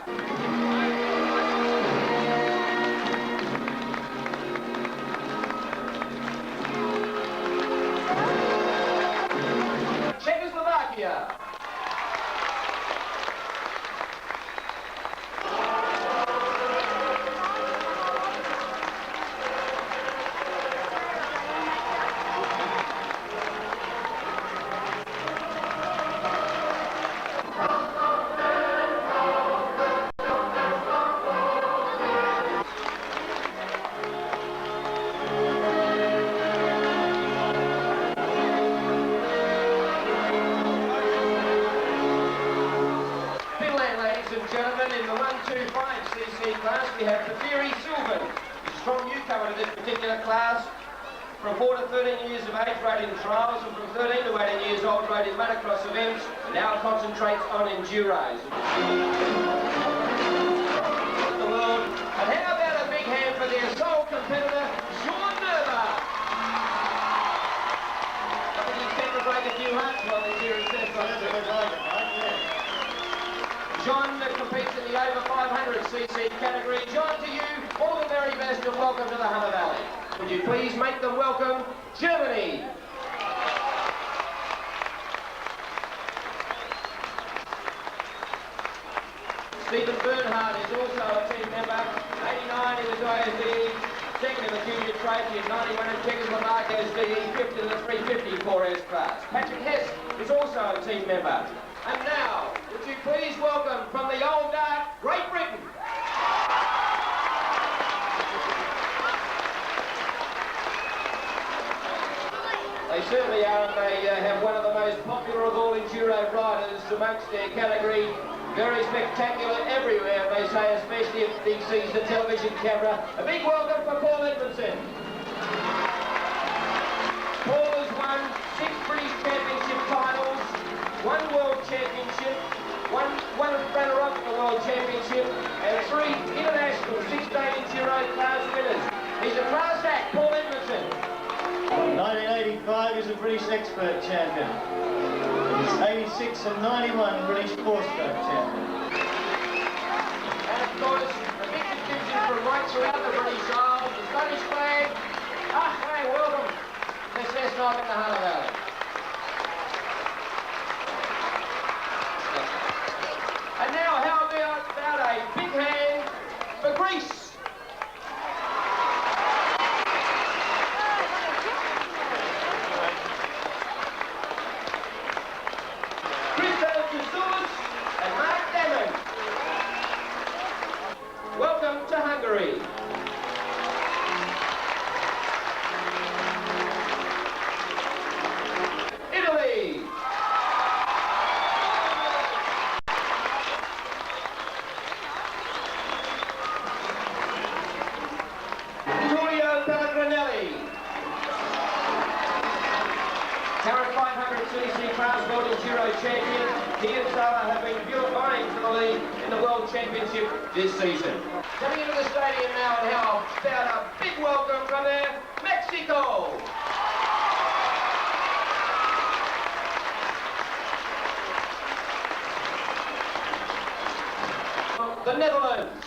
Czechoslovakia. In the 125cc class, we have Patiri Sylvan, a strong newcomer to this particular class. From 4 to 13 years of age, rode in trials, and from 13 to 18 years old, rode in motocross events, and now concentrates on enduros. The world. And how about a big hand for their sole competitor, Sean Nerva? I think he's going to break a few hearts while he's here in Cessnock. John competes in the over 500cc category. John, to you, all the very best and welcome to the Hunter Valley. Would you please make them welcome Germany? Stephen Bernhardt is also a team member. 89 in the ISDE, second in the junior trophy, and 91 in Czechoslovakia's DE, fifth in the 350 4S class. Patrick Hess is also a team member. And now, would you please welcome from the old dark, Great Britain. They certainly are, and they have one of the most popular of all enduro riders amongst their category. Very spectacular everywhere, they say, especially if he sees the television camera. A big welcome for Paul Edmondson. Paul has won 6 British Championship titles, 1 World Championship, one runner-up in the World Championship, and 3 1985 is a British expert champion. He's 86 and 91 British four-stroke champion. And of course, the big contingent from right throughout the British Isles, the Scottish flag. Hey, welcome to Cessnock in the Hunter Valley. And now, how about a big hand for Greece? Welcome to Hungary. Italy. Giulio Pellegrinelli. Current 500cc class world enduro champion. He and Sala have been vying for the lead in the World Championship this season. Coming into the stadium now, and how about a big welcome from there, Mexico. The Netherlands.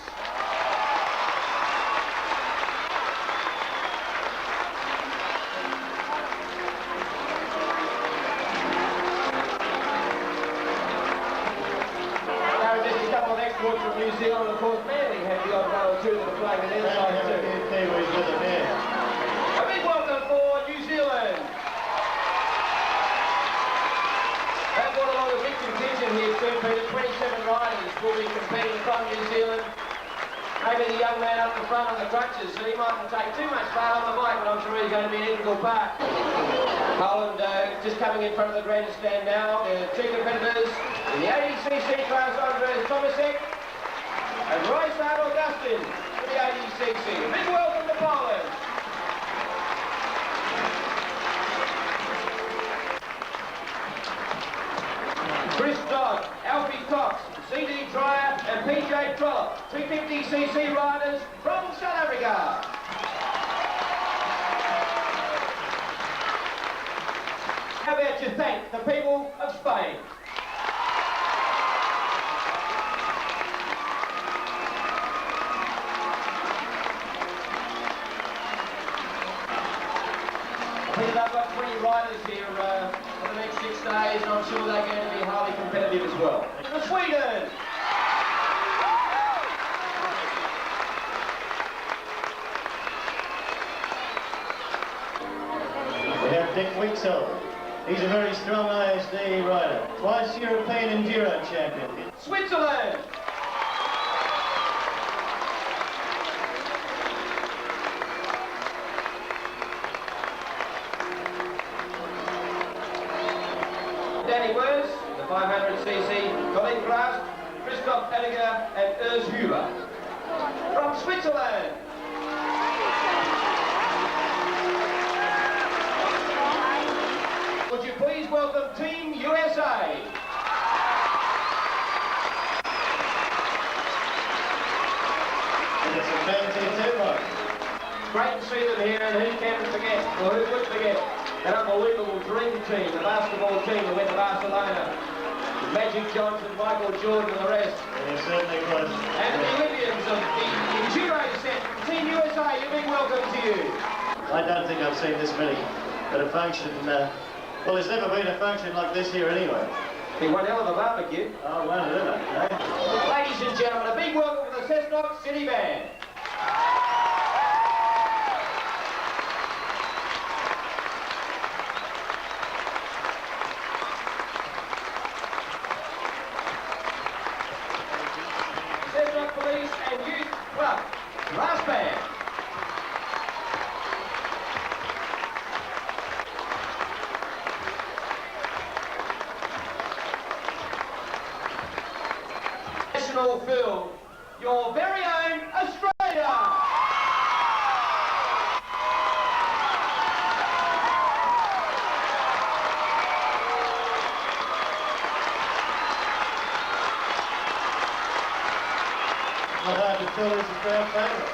From New Zealand, of course, Manning had the odd one or two that are playing an inside too. A big welcome for New Zealand. They've brought along a big contingent here too, Peter. 27 riders will be competing from New Zealand. Maybe the young man up the front on the crutches, so he mightn't take too much part on the bike, but I'm sure he's going to be an integral part. Poland just coming in front of the grandstand now. The two competitors in the 80cc class, Andres Tomasek and Roysard Augustin for the 80cc. A big welcome to Poland. Chris Dodd, Alfie Cox, CD Trier and PJ Trollope, 250cc riders from South Africa. How about you thank the people of Spain? I've got 20 riders here for the next 6 days, and I'm sure they're going to be highly competitive as well. For Sweden! We have Dick Wixell. He's a very strong ISDE rider. Twice European Enduro champion. Switzerland! Danny Wers, the 500cc, Colin Kraft, Christoph Elliger and Urs Huber. From Switzerland! Would you please welcome Team USA? It's a fancy tempo. Great to see them here, and who can forget, or who would forget, an unbelievable dream team, the basketball team that went to Barcelona. Magic Johnson, Michael Jordan and the rest. It certainly was. And the Olympians of the Enduro set, Team USA, a big welcome to you. I don't think I've seen this many at a function. Well, there's never been a function like this here anyway. Be one hell of a barbecue. Oh, well, isn't it? Eh? Ladies and gentlemen, a big welcome to the Cessnock City Band. Cessnock Police and Youth Club Brass Band. National Field, your very own Australia. Not hard to tell this is our favourite.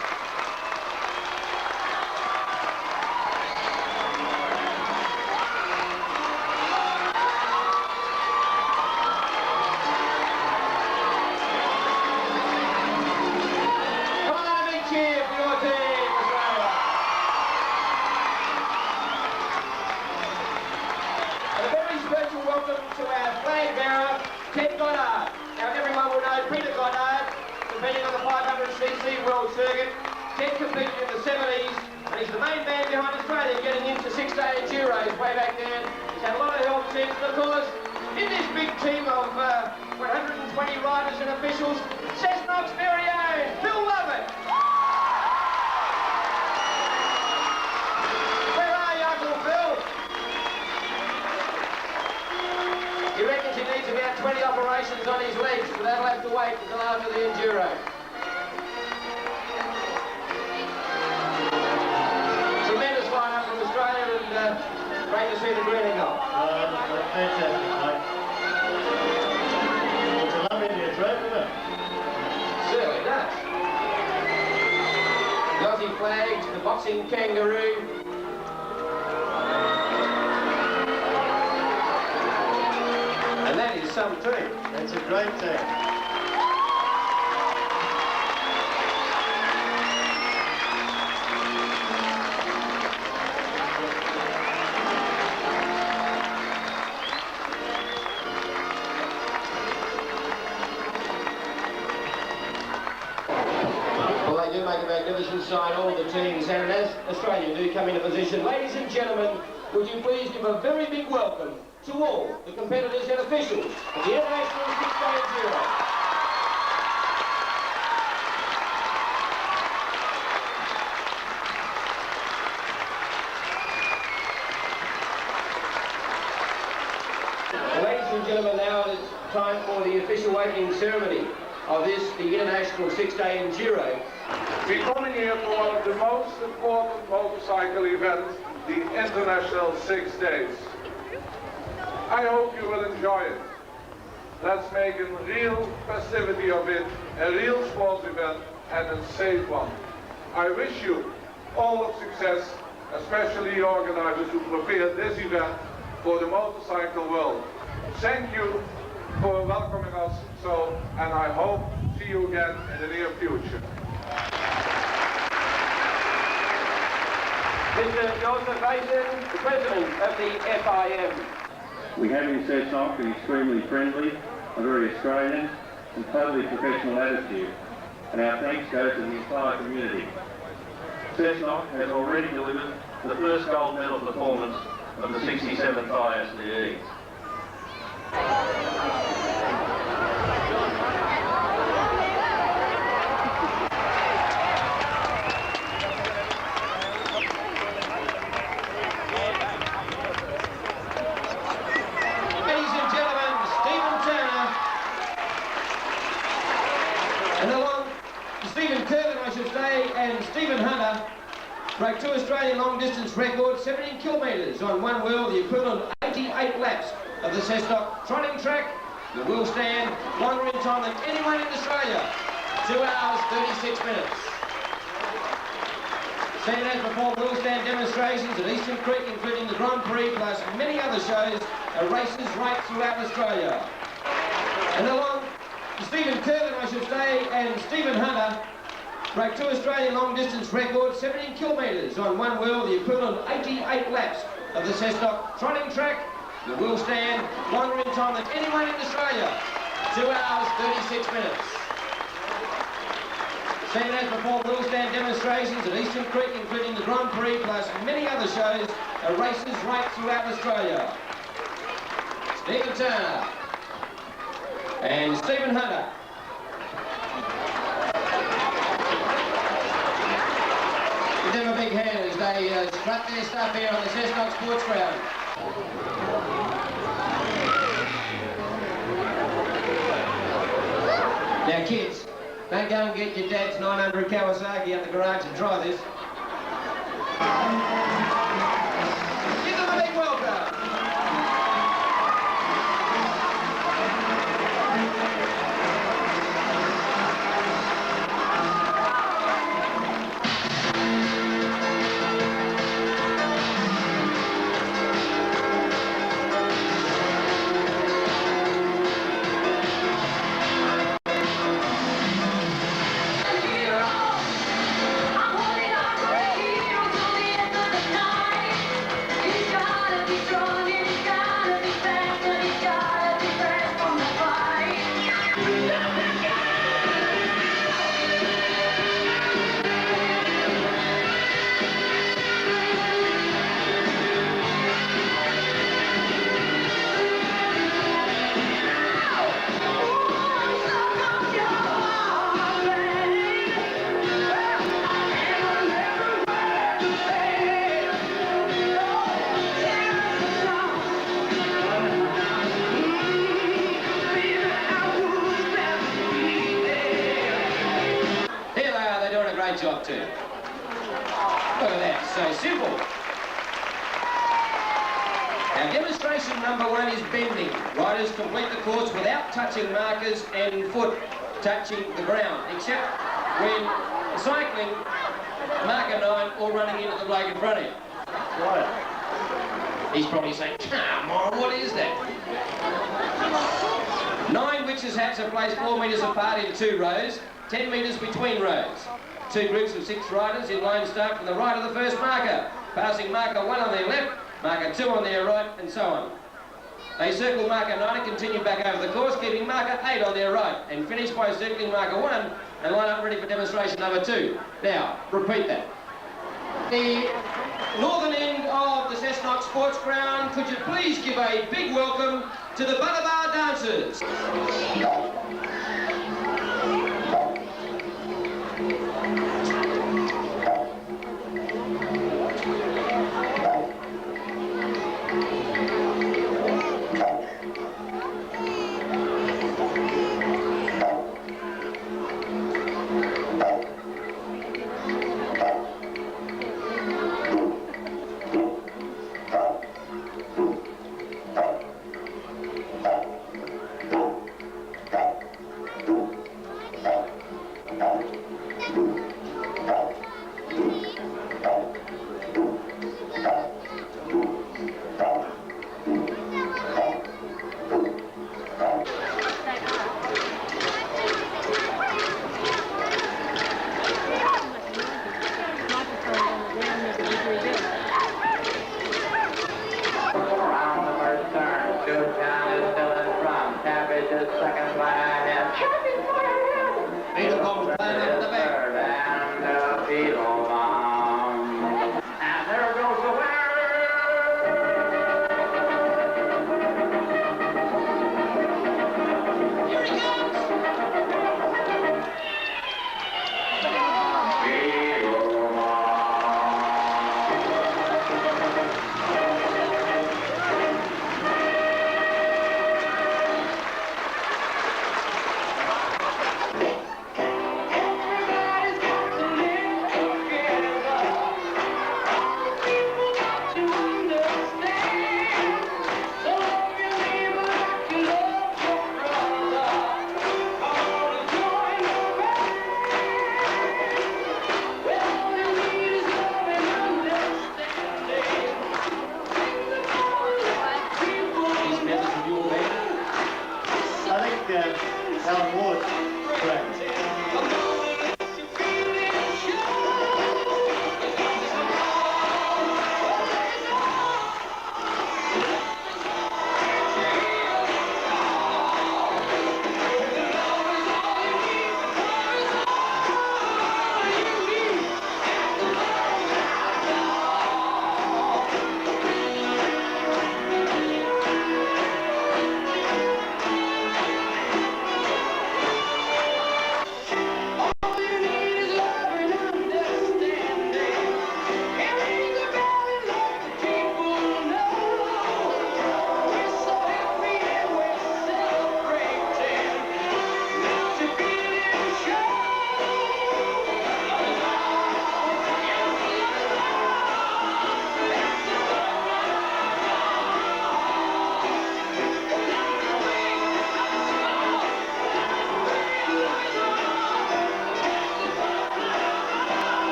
welcome to our flag bearer, Ted Goddard. Now, everyone will know Peter Goddard, competing on the 500cc World Circuit. Ted competed in the 70s, and he's the main man behind Australia getting into six-day Enduros way back then. He's had a lot of help since, and of course, in this big team of 120 riders and officials, Cessnock's very own Bill Lovett. Where are you, Uncle Bill? He reckons he needs about 20 operations on his legs, but that'll have to wait until after the Enduro. Tremendous line-up from Australia, and great to see the green and gold. Fantastic, mate. It's a lovely new track, isn't it? Certainly does. The Aussie flags, the boxing kangaroo. And that is some team. It's a great team. Well, they do make a magnificent sign, all the teams, and as Australia do come into position, ladies and gentlemen, would you please give a very big welcome to all the competitors and officials of the International Six-Day Enduro. Ladies and gentlemen, now it is time for the official opening ceremony of this, the International Six-Day Enduro. We're coming here for one of the most important motorcycle events, the International 6 Days. I hope you will enjoy it. Let's make a real festivity of it, a real sports event, and a safe one. I wish you all of success, especially the organizers who prepared this event for the motorcycle world. Thank you for welcoming us so, and I hope to see you again in the near future. Mr. Joseph Mason, the President of the FIM. We have in Cessnock an extremely friendly, a very Australian and totally professional attitude, and our thanks go to the entire community. Cessnock has already delivered the first gold medal performance of the 67th ISDE. And Stephen Hunter broke two Australian long-distance records, 17 kilometres on one wheel, the equivalent of 88 laps of the Cessnock trotting track. The wheel stand longer in time than anyone in Australia, 2 hours, 36 minutes. Seen as before, wheel stand demonstrations at Eastern Creek, including the Grand Prix, plus many other shows, races right throughout Australia. And along, Stephen Curlin, I should say, and Stephen Hunter broke two Australian long-distance records, 17 kilometres on one wheel, the equivalent of 88 laps of the Cessnock trotting track. The wheel stand longer in time than anyone in Australia, 2 hours, 36 minutes. Seen as before, wheel stand demonstrations at Eastern Creek, including the Grand Prix, plus many other shows, races right throughout Australia. Stephen Turner and Stephen Hunter. Give them a big hand as they strut their stuff here on the Cessnock Sports Ground. Now kids, don't go and get your dad's 900 Kawasaki out the garage and try this. Give them a big welcome. got to. Look at that, so simple. Now, demonstration number 1 is bending. Riders complete the course without touching markers and foot touching the ground, except when cycling marker 9 or running into the bloke in front of you. Right. He's probably saying, come on, what is that? 9 witches' hats are placed 4 metres apart in 2 rows, 10 metres between rows. 2 groups of 6 riders in line start from the right of the first marker, passing marker 1 on their left, marker 2 on their right, and so on. They circle marker 9 and continue back over the course, keeping marker 8 on their right, and finish by circling marker 1 and line up ready for demonstration number 2. Now, repeat that. The northern end of the Cessnock Sports Ground, could you please give a big welcome to the Butterbar dancers?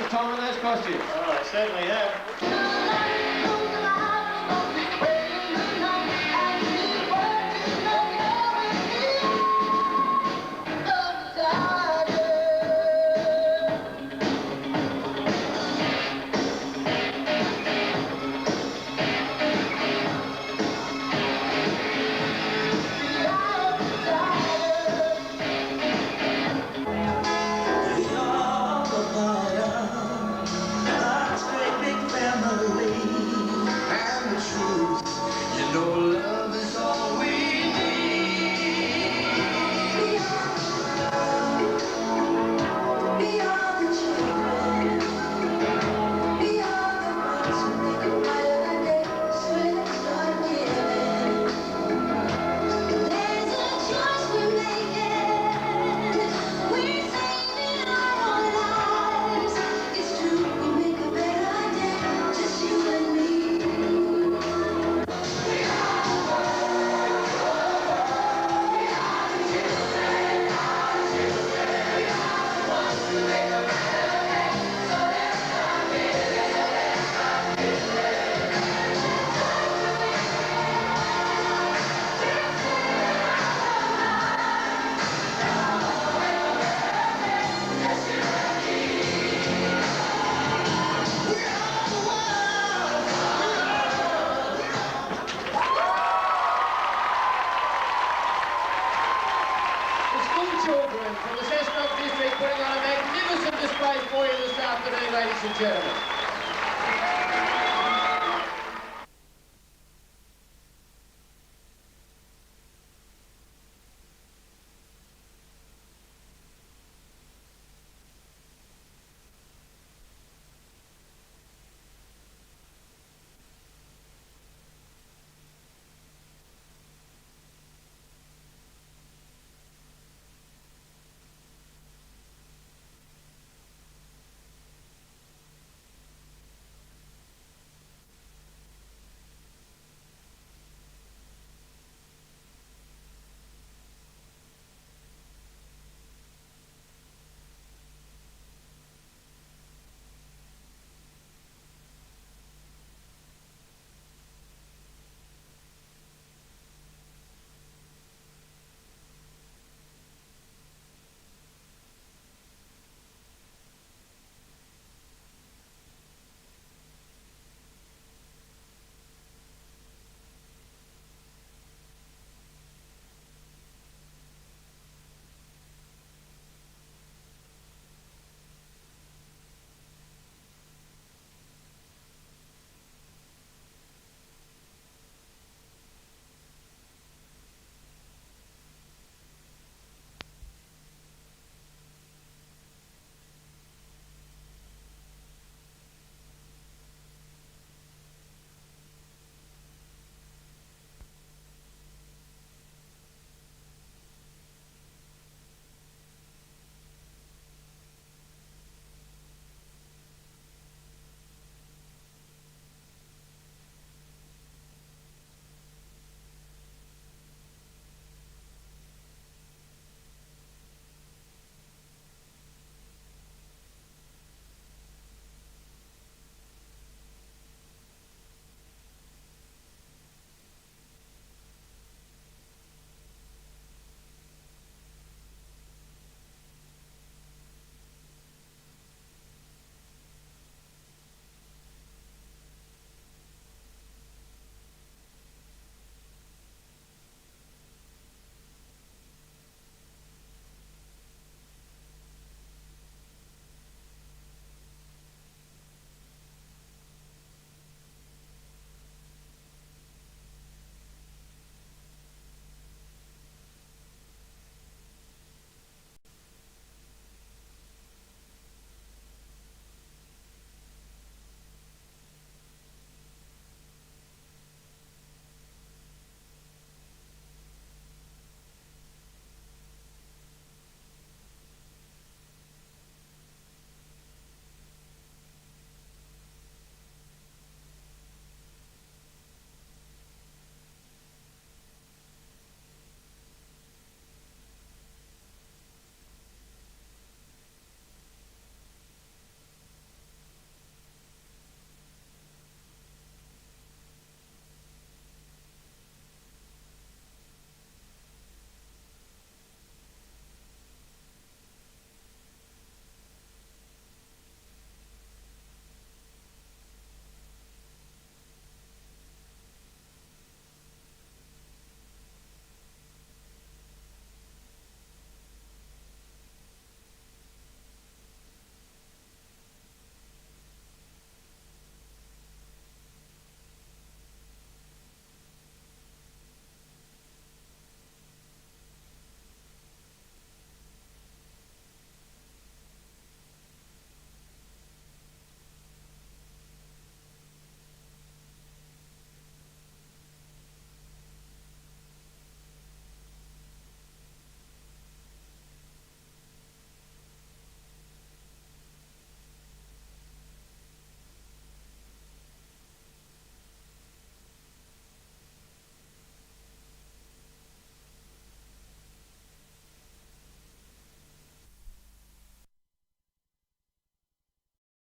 Time on those costumes. Oh, I certainly have. That's great big family. from the Cessnock district, putting on a magnificent display for you this afternoon, ladies and gentlemen.